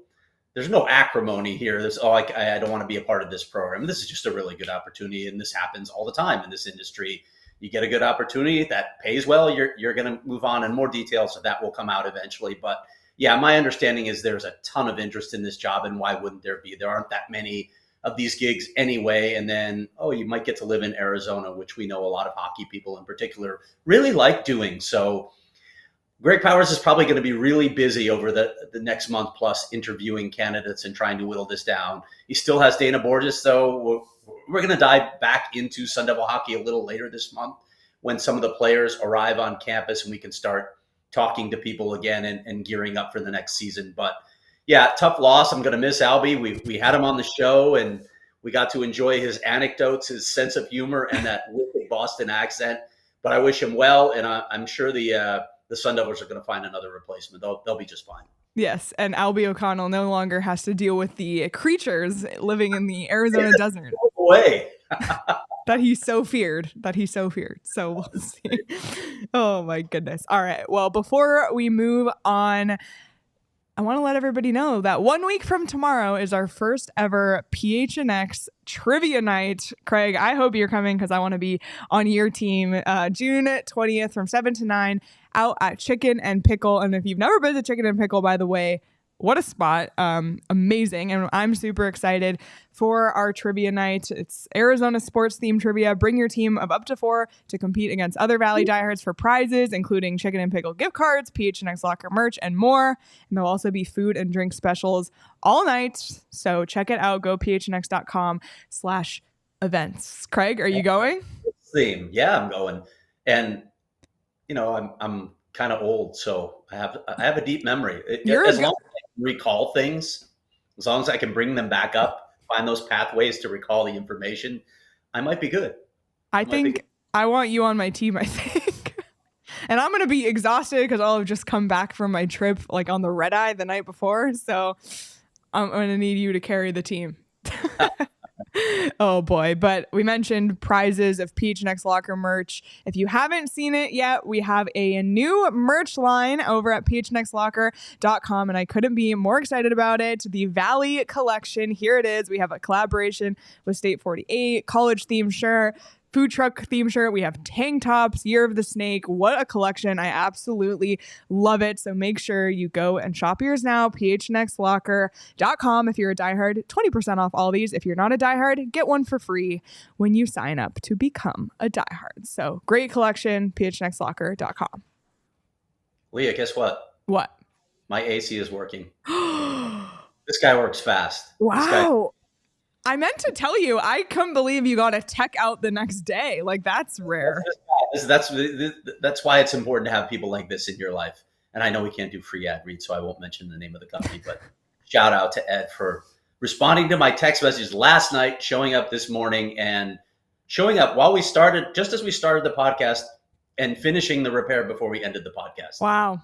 acrimony here. I don't want to be a part of this program. This is just a really good opportunity, and this happens all the time in this industry. You get a good opportunity that pays well, you're going to move on, and more details of that will come out eventually. But yeah, my understanding is there's a ton of interest in this job, and why wouldn't there be? There aren't that many of these gigs anyway. And then, you might get to live in Arizona, which we know a lot of hockey people in particular really like doing. So Greg Powers is probably going to be really busy over the next month plus interviewing candidates and trying to whittle this down. He still has Dana Borges, though. We're going to dive back into Sun Devil hockey a little later this month when some of the players arrive on campus and we can start talking to people again and gearing up for the next season. But yeah, tough loss. I'm going to miss Albie. We had him on the show and we got to enjoy his anecdotes, his sense of humor, and that wicked Boston accent. But I wish him well, and I'm sure the Sun Devils are going to find another replacement. They'll be just fine. Yes, and Albie O'Connell no longer has to deal with the creatures living in the Arizona desert. No way. that he so feared. So we'll see. Oh my goodness. All right. Well, before we move on, I want to let everybody know that 1 week from tomorrow is our first ever PHNX trivia night. Craig, I hope you're coming because I want to be on your team. June 20th from 7 to 9 out at Chicken and Pickle. And if you've never been to Chicken and Pickle, by the way, what a spot. Amazing. And I'm super excited for our trivia night. It's Arizona sports themed trivia. Bring your team of up to 4 to compete against other Valley diehards for prizes, including Chicken and Pickle gift cards, PHNX locker merch, and more. And there'll also be food and drink specials all night. So check it out. Go phnx.com/events. Craig, are you going? Theme. Yeah, I'm going. And I'm kind of old, so I have a deep memory. Long as I can recall things, as long as I can bring them back up, find those pathways to recall the information, I might be good. I think I want you on my team, I think. And I'm going to be exhausted because I'll have just come back from my trip like on the red eye the night before. So I'm going to need you to carry the team. Oh boy. But we mentioned prizes of PHNX locker merch. If you haven't seen it yet, we have a new merch line over at phnxlocker.com, and I couldn't be more excited about it. The Valley collection. Here it is. We have a collaboration with State 48, college themed shirt, food truck theme shirt. We have tank tops, Year of the Snake. What a collection. I absolutely love it. So make sure you go and shop yours now. phnxlocker.com. If you're a diehard, 20% off all these. If you're not a diehard, get one for free when you sign up to become a diehard. So great collection, phnxlocker.com. Leah, guess what? What? My AC is working. This guy works fast. Wow. I meant to tell you, I couldn't believe you got a tech out the next day. Like, that's rare. That's why it's important to have people like this in your life. And I know we can't do free ad reads, so I won't mention the name of the company. But shout out to Ed for responding to my text message last night, showing up this morning, and showing up while we started, just as we started the podcast, and finishing the repair before we ended the podcast. Wow.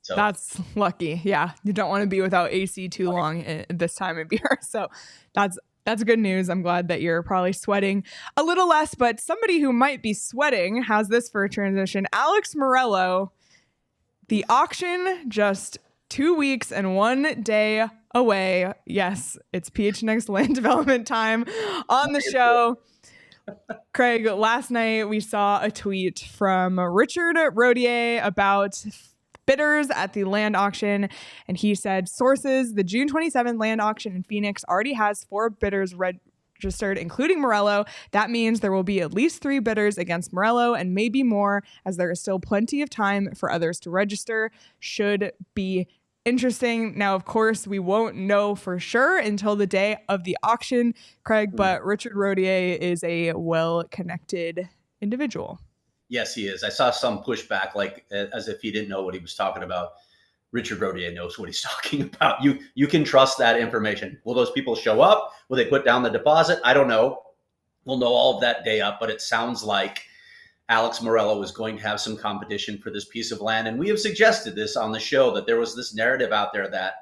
That's lucky. Yeah. You don't want to be without AC too long at this time of year. So that's good news. I'm glad that you're probably sweating a little less, but somebody who might be sweating has this for a transition. Alex Morello, the auction just 2 weeks and 1 day away. Yes, it's PHNX land development time on the show. Craig, last night we saw a tweet from Richard Rodier about bidders at the land auction, and he said, sources, the June 27th land auction in Phoenix already has 4 bidders registered, including Morello. That means there will be at least 3 bidders against Morello and maybe more, as there is still plenty of time for others to register. Should be interesting. Now, of course, we won't know for sure until the day of the auction, Craig, but Richard Rodier is a well-connected individual. Yes, he is. I saw some pushback, like as if he didn't know what he was talking about. Richard Rodier knows what he's talking about. You can trust that information. Will those people show up? Will they put down the deposit? I don't know. We'll know all of that day up, but it sounds like Alex Morello is going to have some competition for this piece of land. And we have suggested this on the show, that there was this narrative out there that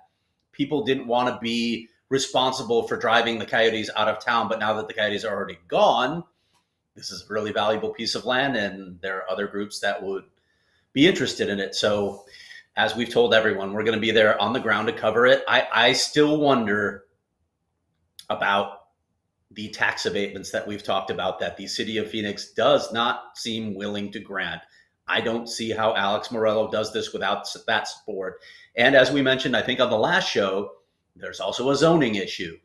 people didn't want to be responsible for driving the Coyotes out of town. But now that the Coyotes are already gone, this is a really valuable piece of land, and there are other groups that would be interested in it. So as we've told everyone, we're going to be there on the ground to cover it. I still wonder about the tax abatements that we've talked about that the city of Phoenix does not seem willing to grant. I don't see how Alex Morello does this without that support. And as we mentioned, I think on the last show, there's also a zoning issue.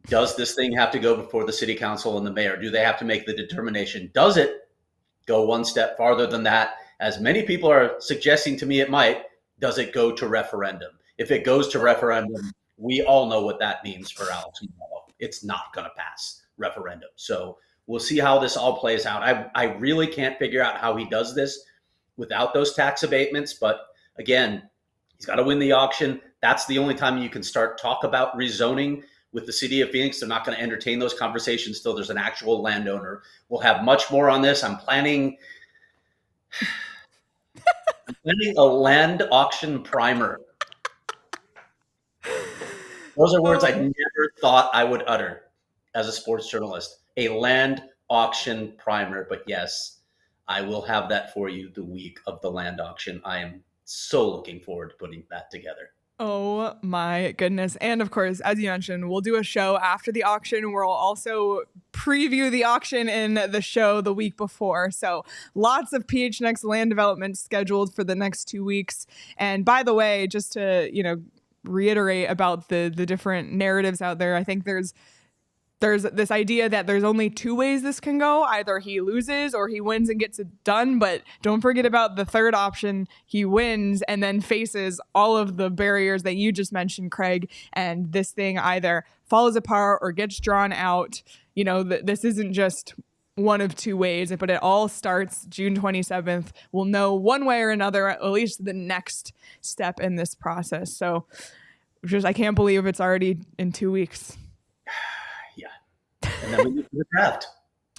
Does this thing have to go before the city council and the mayor? Do they have to make the determination? Does it go one step farther than that? As many people are suggesting to me it might, does it go to referendum? If it goes to referendum, we all know what that means for Alex Morello. It's not going to pass referendum. So we'll see how this all plays out. I really can't figure out how he does this without those tax abatements. But again, he's got to win the auction. That's the only time you can start talk about rezoning with the city of Phoenix. They're not going to entertain those conversations till there's an actual landowner. We'll have much more on this. I'm planning a land auction primer. Those are words I never thought I would utter as a sports journalist. A land auction primer. But yes, I will have that for you the week of the land auction. I am so looking forward to putting that together. Oh my goodness. And of course, as you mentioned, we'll do a show after the auction where we'll also preview the auction in the show the week before. So lots of PHNX land development scheduled for the next 2 weeks. And by the way, just to, reiterate about the different narratives out there, I think there's this idea that there's only two ways this can go. Either he loses or he wins and gets it done. But don't forget about the third option. He wins and then faces all of the barriers that you just mentioned, Craig. And this thing either falls apart or gets drawn out. This isn't just one of two ways, but it all starts June 27th. We'll know one way or another, at least the next step in this process. So I can't believe it's already in 2 weeks. And then we leave for the draft.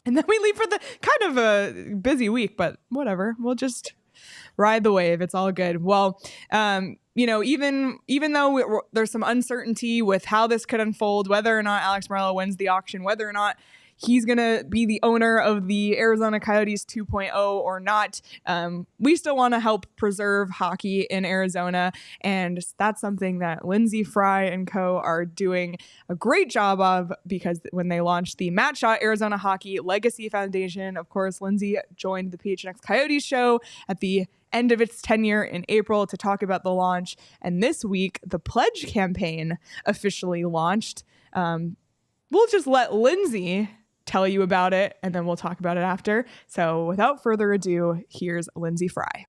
And then we leave for the kind of a busy week, but whatever. We'll just ride the wave. It's all good. Well, even though there's some uncertainty with how this could unfold, whether or not Alex Morello wins the auction, whether or not he's going to be the owner of the Arizona Coyotes 2.0 or not, we still want to help preserve hockey in Arizona. And that's something that Lydsey Fry and co are doing a great job of, because when they launched the Matt Shot Arizona Hockey Legacy Foundation, of course, Lyndsey joined the PHNX Coyotes show at the end of its tenure in April to talk about the launch. And this week, the Pledge campaign officially launched. We'll just let Lyndsey tell you about it, and then we'll talk about it after. So without further ado, here's Lydsey Fry.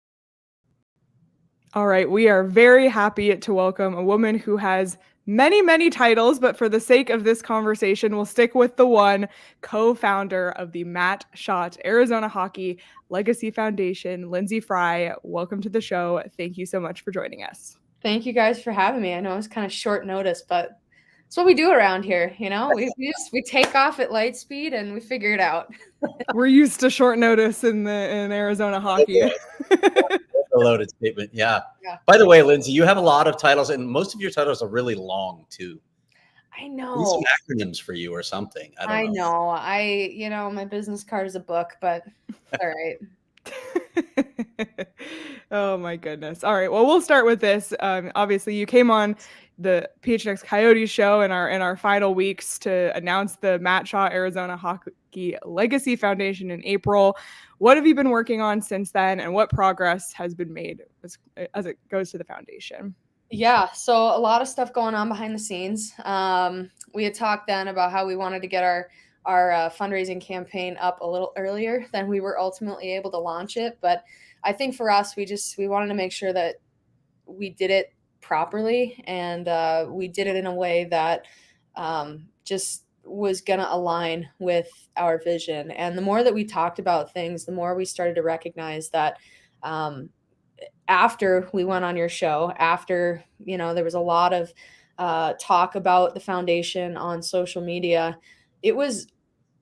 All right, we are very happy to welcome a woman who has many, many titles, but for the sake of this conversation, we'll stick with the one, co-founder of the Matt Shot Arizona Hockey Legacy Foundation, Lydsey Fry. Welcome to the show. Thank you so much for joining us. Thank you guys for having me. I know it's kind of short notice, but it's what we do around here. We take off at light speed and we figure it out. We're used to short notice in Arizona hockey. A loaded statement. Yeah. By the way, Lyndsey, you have a lot of titles, and most of your titles are really long too. I know. Need some acronyms for you or something. I don't know. My business card is a book, but all right. Oh my goodness. All right. Well, we'll start with this. Obviously, you came on the PHNX Coyotes show in our final weeks to announce the Matt Shaw Arizona Hockey Legacy Foundation in April. What have you been working on since then, and what progress has been made as it goes to the foundation? Yeah, so a lot of stuff going on behind the scenes. We had talked then about how we wanted to get our fundraising campaign up a little earlier than we were ultimately able to launch it. But I think for us, we wanted to make sure that we did it properly, and we did it in a way that just was going to align with our vision. And the more that we talked about things, the more we started to recognize that after we went on your show, after, there was a lot of talk about the foundation on social media, it was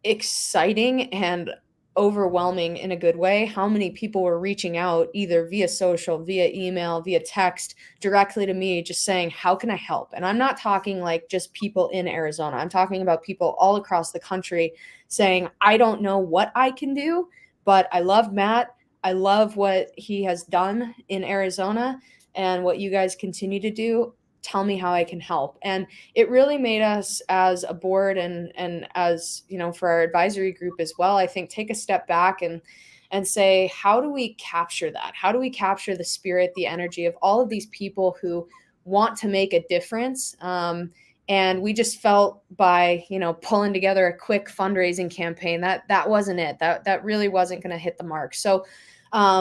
exciting and overwhelming in a good way how many people were reaching out either via social, via email, via text directly to me, just saying, how can I help? And I'm not talking like just people in Arizona. I'm talking about people all across the country saying, I don't know what I can do, but I love Matt. I love what he has done in Arizona and what you guys continue to do. Tell me how I can help. And it really made us as a board and as, for our advisory group as well, I think take a step back and say, how do we capture that? How do we capture the spirit, the energy of all of these people who want to make a difference? And we just felt by, pulling together a quick fundraising campaign that wasn't it. That really wasn't going to hit the mark. So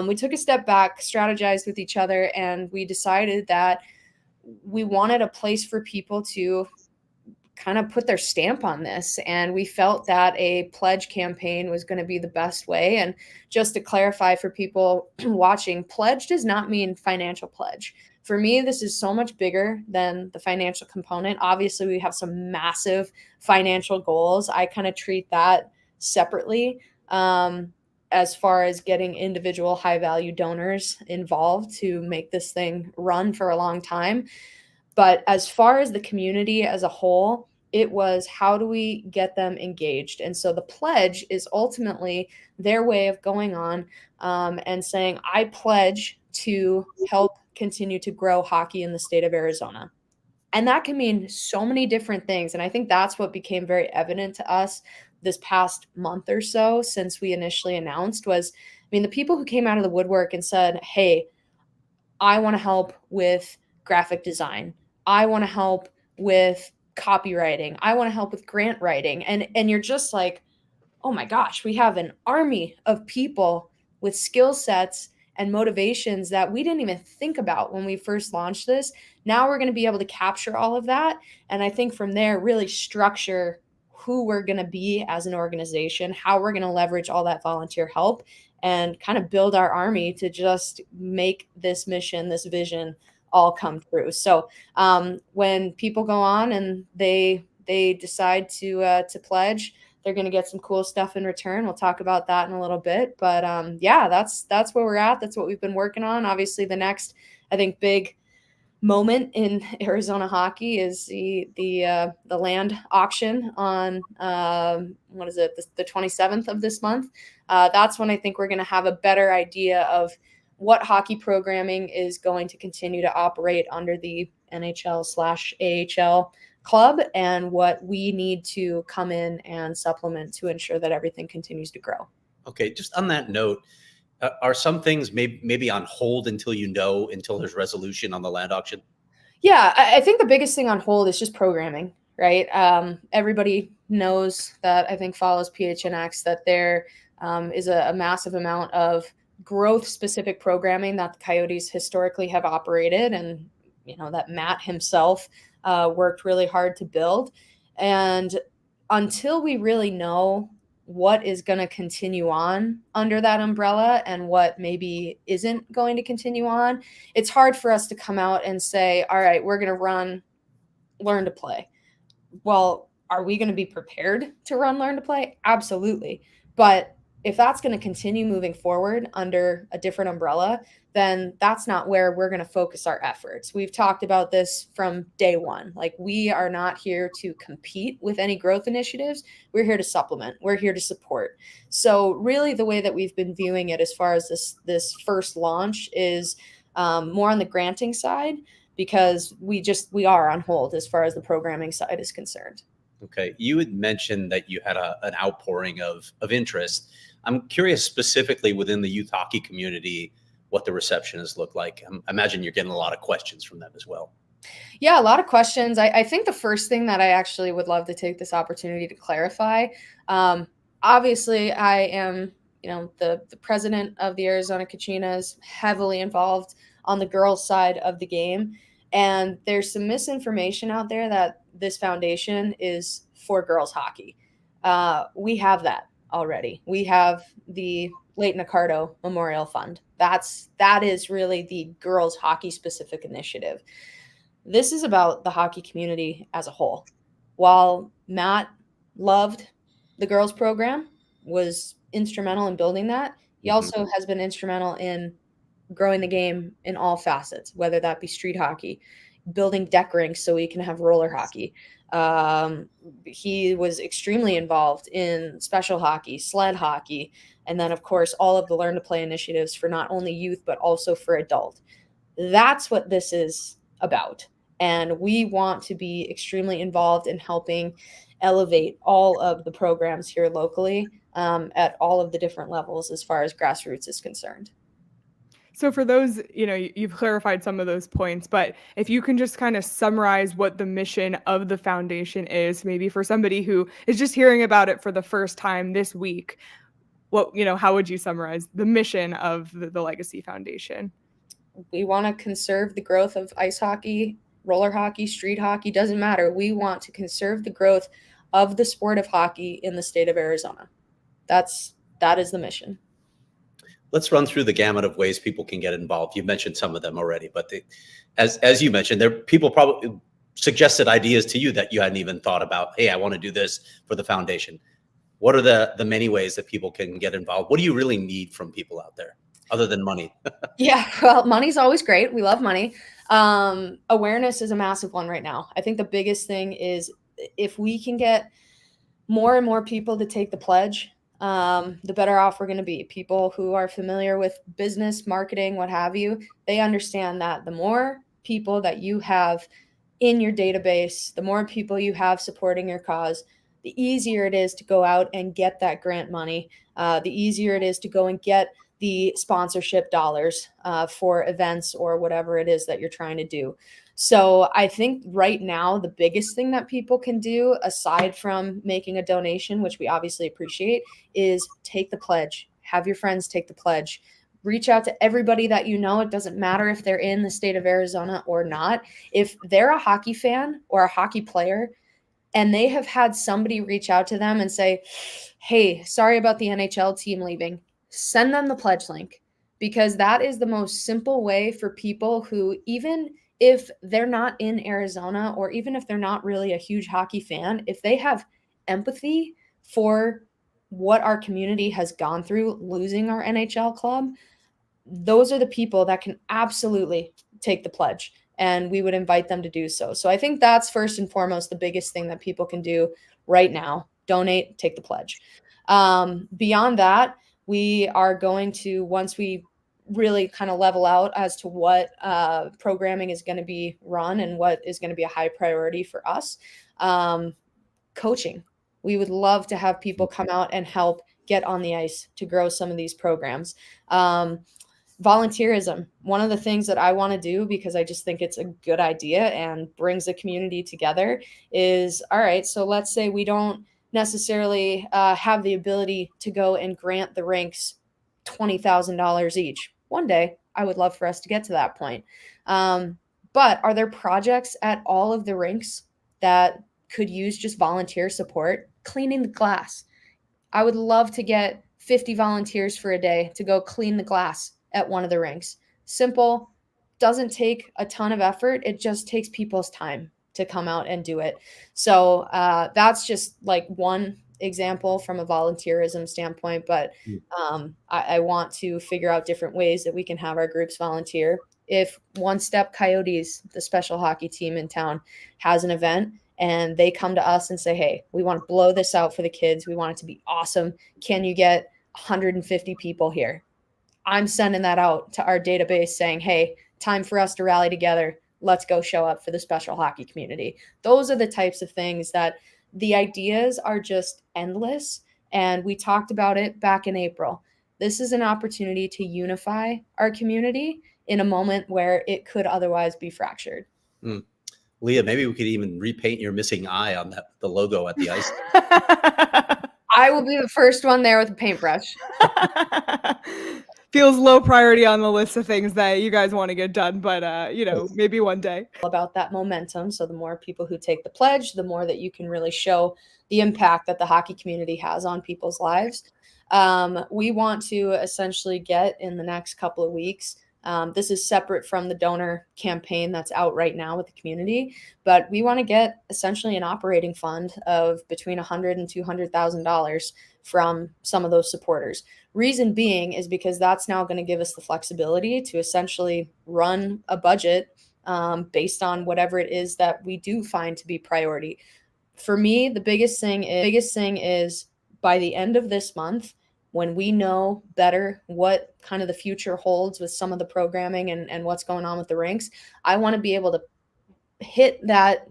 we took a step back, strategized with each other, and we decided that we wanted a place for people to kind of put their stamp on this. And we felt that a pledge campaign was going to be the best way. And just to clarify for people watching, pledge does not mean financial pledge. For me, this is so much bigger than the financial component. Obviously, we have some massive financial goals. I kind of treat that separately. As far as getting individual high value donors involved to make this thing run for a long time. But as far as the community as a whole, it was how do we get them engaged? And so the pledge is ultimately their way of going on and saying, I pledge to help continue to grow hockey in the state of Arizona. And that can mean so many different things. And I think that's what became very evident to us this past month or so since we initially announced was, the people who came out of the woodwork and said, hey, I want to help with graphic design. I want to help with copywriting. I want to help with grant writing. And you're just like, oh my gosh, we have an army of people with skill sets and motivations that we didn't even think about when we first launched this. Now we're going to be able to capture all of that. And I think from there, really structure who we're going to be as an organization, how we're going to leverage all that volunteer help and kind of build our army to just make this mission, this vision all come true. So when people go on and they decide to pledge, they're going to get some cool stuff in return. We'll talk about that in a little bit. But that's where we're at. That's what we've been working on. Obviously, the next, I think, big moment in Arizona hockey is the land auction on the 27th of this month. That's when I think we're going to have a better idea of what hockey programming is going to continue to operate under the NHL/AHL club and what we need to come in and supplement to ensure that everything continues to grow. Okay, just on that note, are some things maybe on hold until there's resolution on the land auction? Yeah, I think the biggest thing on hold is just programming, right? Everybody knows that, I think follows PHNX, that there is a massive amount of growth-specific programming that the Coyotes historically have operated and, that Matt himself worked really hard to build. And until we really know what is going to continue on under that umbrella and what maybe isn't going to continue on, it's hard for us to come out and say, all right, we're going to run Learn to Play. Well, are we going to be prepared to run Learn to Play? Absolutely. But if that's going to continue moving forward under a different umbrella, then that's not where we're going to focus our efforts. We've talked about this from day one. Like, we are not here to compete with any growth initiatives. We're here to supplement. We're here to support. So really the way that we've been viewing it as far as this first launch is more on the granting side, because we are on hold as far as the programming side is concerned. Okay. You had mentioned that you had an outpouring of interest. I'm curious specifically within the youth hockey community, what the reception has looked like. I imagine you're getting a lot of questions from them as well. Yeah, a lot of questions. I think the first thing that I actually would love to take this opportunity to clarify, obviously I am, the president of the Arizona Kachinas, heavily involved on the girls' side of the game. And there's some misinformation out there that this foundation is for girls hockey. We have that already. We have the Leighton Accardo Memorial Fund. That is really the girls hockey specific initiative. This is about the hockey community as a whole. While Matt loved the girls program, was instrumental in building that. He also has been instrumental in growing the game in all facets, whether that be street hockey, building deck rinks so we can have roller hockey. He was extremely involved in special hockey, sled hockey, and then, of course, all of the Learn to Play initiatives for not only youth, but also for adult. That's what this is about. And we want to be extremely involved in helping elevate all of the programs here locally at all of the different levels as far as grassroots is concerned. So for those, you've clarified some of those points, but if you can just kind of summarize what the mission of the foundation is, maybe for somebody who is just hearing about it for the first time this week, how would you summarize the mission of the Legacy Foundation? We want to conserve the growth of ice hockey, roller hockey, street hockey, doesn't matter. We want to conserve the growth of the sport of hockey in the state of Arizona. That is the mission. Let's run through the gamut of ways people can get involved. You mentioned some of them already, but as you mentioned, people probably suggested ideas to you that you hadn't even thought about. Hey, I want to do this for the foundation. What are the many ways that people can get involved? What do you really need from people out there other than money? Yeah, well, money's always great. We love money. Awareness is a massive one right now. I think the biggest thing is if we can get more and more people to take the pledge, the better off we're going to be. People who are familiar with business, marketing, what have you, they understand that the more people that you have in your database, the more people you have supporting your cause, the easier it is to go out and get that grant money, the easier it is to go and get the sponsorship dollars for events or whatever it is that you're trying to do. So I think right now, the biggest thing that people can do, aside from making a donation, which we obviously appreciate, is take the pledge. Have your friends take the pledge. Reach out to everybody that you know. It doesn't matter if they're in the state of Arizona or not. If they're a hockey fan or a hockey player, and they have had somebody reach out to them and say, hey, sorry about the NHL team leaving, send them the pledge link, because that is the most simple way for people who, even if they're not in Arizona or even if they're not really a huge hockey fan, if they have empathy for what our community has gone through losing our NHL club, those are the people that can absolutely take the pledge, and we would invite them to do so. So I think that's first and foremost the biggest thing that people can do right now. Donate, take the pledge. Beyond that, we are going to, once we really kind of level out as to what programming is going to be run and what is going to be a high priority for us, coaching. We would love to have people come out and help get on the ice to grow some of these programs. Volunteerism. One of the things that I want to do, because I just think it's a good idea and brings the community together, is, all right, so let's say we don't necessarily have the ability to go and grant the rinks $20,000 each. One day, I would love for us to get to that point. But are there projects at all of the rinks that could use just volunteer support? Cleaning the glass. I would love to get 50 volunteers for a day to go clean the glass at one of the rinks. Simple, doesn't take a ton of effort. It just takes people's time to come out and do it. So that's just like one example from a volunteerism standpoint, but I want to figure out different ways that we can have our groups volunteer. If One Step Coyotes, the special hockey team in town, has an event and they come to us and say, hey, we want to blow this out for the kids, we want it to be awesome, can you get 150 people here? I'm sending that out to our database saying, hey, time for us to rally together. Let's go show up for the special hockey community. Those are the types of things that the ideas are just endless. And we talked about it back in April. This is an opportunity to unify our community in a moment where it could otherwise be fractured. Leah, maybe we could even repaint your missing eye on the logo at the ice. I will be the first one there with a paintbrush. Feels low priority on the list of things that you guys want to get done, but maybe one day. About that momentum. So the more people who take the pledge, the more that you can really show the impact that the hockey community has on people's lives. We want to essentially get in the next couple of weeks This is separate from the donor campaign that's out right now with the community, but we want to get essentially an operating fund of between $100,000 and $200,000 from some of those supporters. Reason being is because that's now going to give us the flexibility to essentially run a budget based on whatever it is that we do find to be priority. For me, the biggest thing is by the end of this month, when we know better what kind of the future holds with some of the programming and what's going on with the rinks, I want to be able to hit that,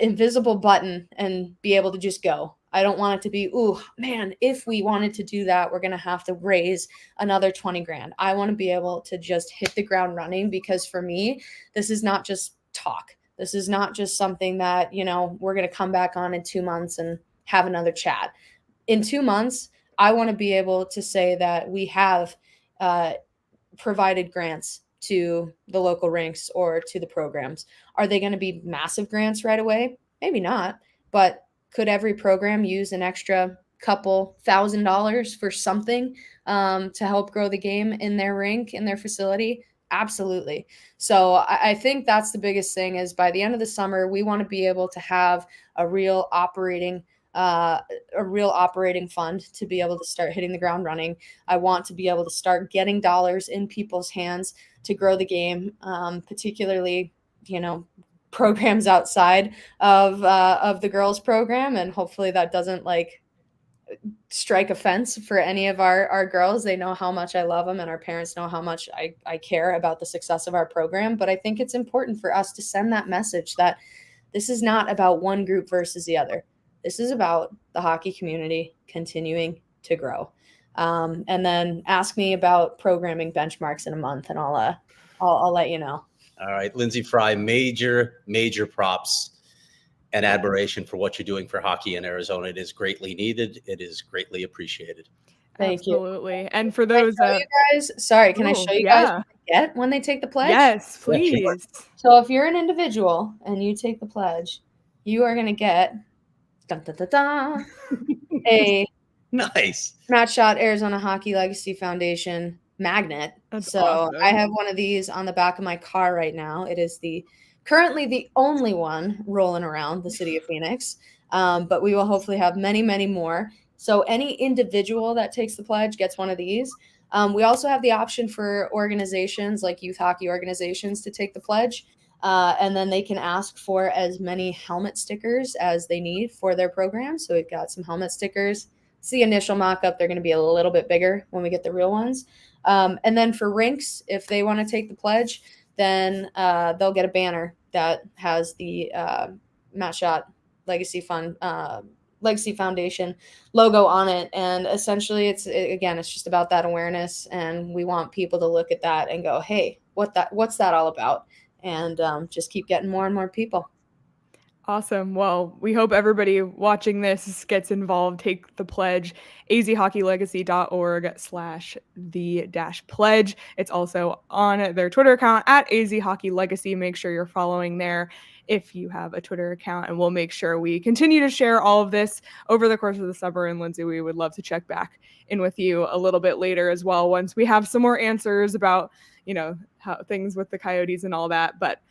invisible button and be able to just go. I don't want it to be, ooh, man, if we wanted to do that, we're going to have to raise another 20 grand. I want to be able to just hit the ground running, because for me, this is not just talk. This is not just something that, we're going to come back on in 2 months and have another chat. In 2 months, I want to be able to say that we have provided grants to the local rinks or to the programs. Are they going to be massive grants right away? Maybe not, but could every program use an extra couple $1,000s for something to help grow the game in their rink, in their facility? Absolutely. So I think that's the biggest thing, is by the end of the summer, we want to be able to have a real operating fund to be able to start hitting the ground running. I want to be able to start getting dollars in people's hands to grow the game, particularly, programs outside of the girls program. And hopefully that doesn't strike a fence for any of our girls. They know how much I love them, and our parents know how much I care about the success of our program. But I think it's important for us to send that message that this is not about one group versus the other. This is about the hockey community continuing to grow. And then ask me about programming benchmarks in a month, and I'll let you know. All right, Lydsey Fry, major props and admiration for what you're doing for hockey in Arizona. It is greatly needed. It is greatly appreciated. Thank you. Absolutely. And for those can I show you guys what they get when they take the pledge? Yes, please. Yeah, sure. So if you're an individual and you take the pledge, you are going to get a Nice Matt Shot Arizona Hockey Legacy Foundation magnet. That's so awesome. I have one of these on the back of my car right now. It is currently the only one rolling around the city of Phoenix, but we will hopefully have many, many more. So any individual that takes the pledge gets one of these. We also have the option for organizations like youth hockey organizations to take the pledge. And then they can ask for as many helmet stickers as they need for their program. So we've got some helmet stickers. It's the initial mock-up. They're going to be a little bit bigger when we get the real ones. And then for rinks, if they want to take the pledge, then they'll get a banner that has the Matt Shot Legacy Foundation logo on it. And essentially it's just about that awareness. And we want people to look at that and go, hey, what's that all about? And just keep getting more and more people. Awesome. Well, we hope everybody watching this gets involved. Take the pledge, azhockeylegacy.org/the-pledge. It's also on their Twitter account at azhockeylegacy. Make sure you're following there if you have a Twitter account, and we'll make sure we continue to share all of this over the course of the summer. And Lyndsey, we would love to check back in with you a little bit later as well, once we have some more answers about, how things with the Coyotes and all that. But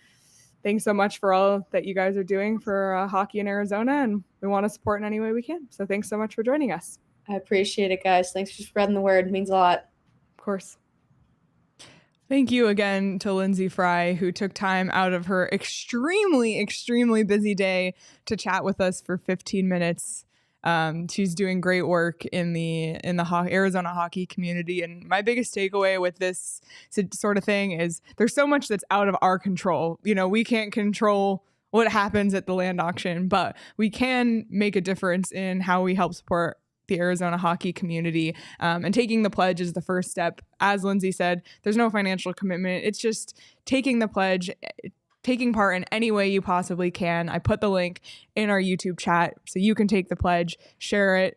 thanks so much for all that you guys are doing for hockey in Arizona, and we want to support in any way we can. So thanks so much for joining us. I appreciate it, guys. Thanks for spreading the word. It means a lot. Of course. Thank you again to Lyndsey Fry, who took time out of her extremely, extremely busy day to chat with us for 15 minutes. She's doing great work in the Arizona hockey community. And my biggest takeaway with this sort of thing is there's so much that's out of our control. We can't control what happens at the land auction, but we can make a difference in how we help support the Arizona hockey community. And taking the pledge is the first step. As Lyndsey said, there's no financial commitment. It's just taking the pledge, taking part in any way you possibly can. I put the link in our YouTube chat so you can take the pledge, share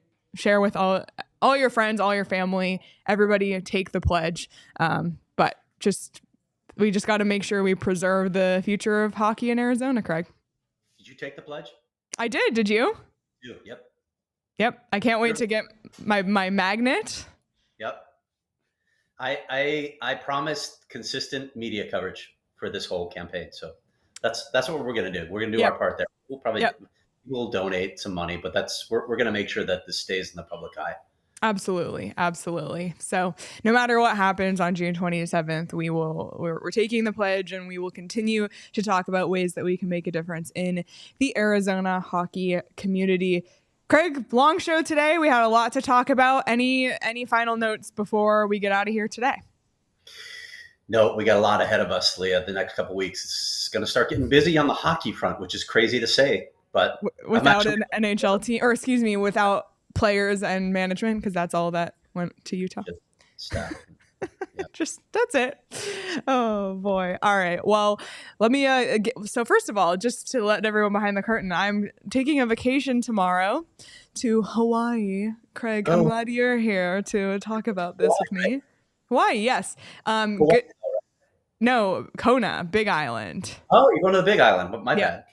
with all your friends, all your family, everybody take the pledge. But we just got to make sure we preserve the future of hockey in Arizona, Craig. Did you take the pledge? I did. Did you? Yep. I can't wait to get my magnet. Yep. I promised consistent media coverage for this whole campaign. So that's what we're going to do. We're going to do our part there. We'll probably we'll donate some money, but we're going to make sure that this stays in the public eye. Absolutely. Absolutely. So no matter what happens on June 27th, we're taking the pledge, and we will continue to talk about ways that we can make a difference in the Arizona hockey community. Craig, long show today. We had a lot to talk about. Any final notes before we get out of here today? No, we got a lot ahead of us, Leah. The next couple of weeks, it's going to start getting busy on the hockey front, which is crazy to say, but without an NHL team, or excuse me, without players and management, because that's all that went to Utah. Staff. Yeah. Just that's it. Oh boy. All right. Well, let me so first of all, just to let everyone behind the curtain, I'm taking a vacation tomorrow to Hawaii. Craig, I'm glad you're here to talk about this with me. Hawaii, yes. No, Kona, Big Island. Oh, you're going to the Big Island. My bad.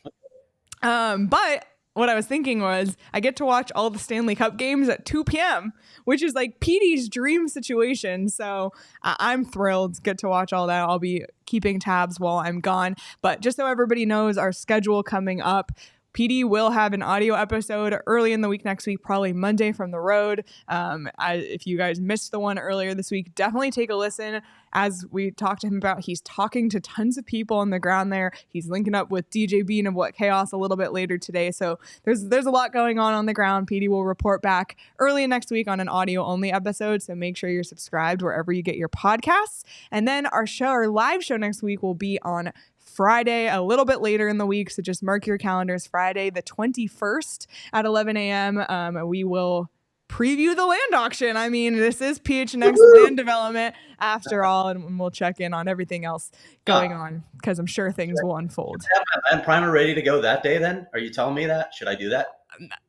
But what I was thinking was I get to watch all the Stanley Cup games at 2 p.m., which is like Petey's dream situation. So I'm thrilled to get to watch all that. I'll be keeping tabs while I'm gone. But just so everybody knows our schedule coming up, Petey will have an audio episode early in the week next week, probably Monday from the road. If you guys missed the one earlier this week, definitely take a listen. As we talked to him about, he's talking to tons of people on the ground there. He's linking up with DJ Bean of What Chaos a little bit later today. So there's a lot going on the ground. Petey will report back early next week on an audio-only episode. So make sure you're subscribed wherever you get your podcasts. And then our live show next week will be on Friday, a little bit later in the week. So just mark your calendars. Friday, the 21st at 11 a.m. We will preview the land auction. I mean, this is PHNX land development after all, and we'll check in on everything else going on, because I'm sure things will unfold. Have my land primer ready to go that day then? Are you telling me that? Should I do that?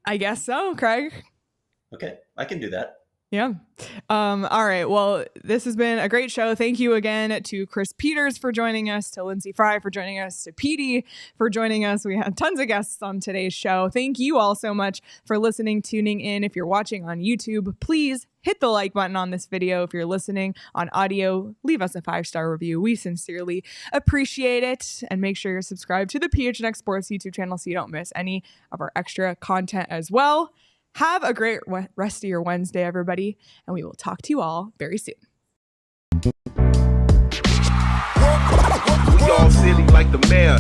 I guess so, Craig. Okay, I can do that. Yeah. All right. Well, this has been a great show. Thank you again to Chris Peters for joining us, to Lyndsey Fry for joining us, to Petey for joining us. We had tons of guests on today's show. Thank you all so much for listening, tuning in. If you're watching on YouTube, please hit the like button on this video. If you're listening on audio, leave us a 5-star review. We sincerely appreciate it. And make sure you're subscribed to the PHNX Sports YouTube channel so you don't miss any of our extra content as well. Have a great rest of your Wednesday, everybody, and we will talk to you all very soon. We all silly like the mayor.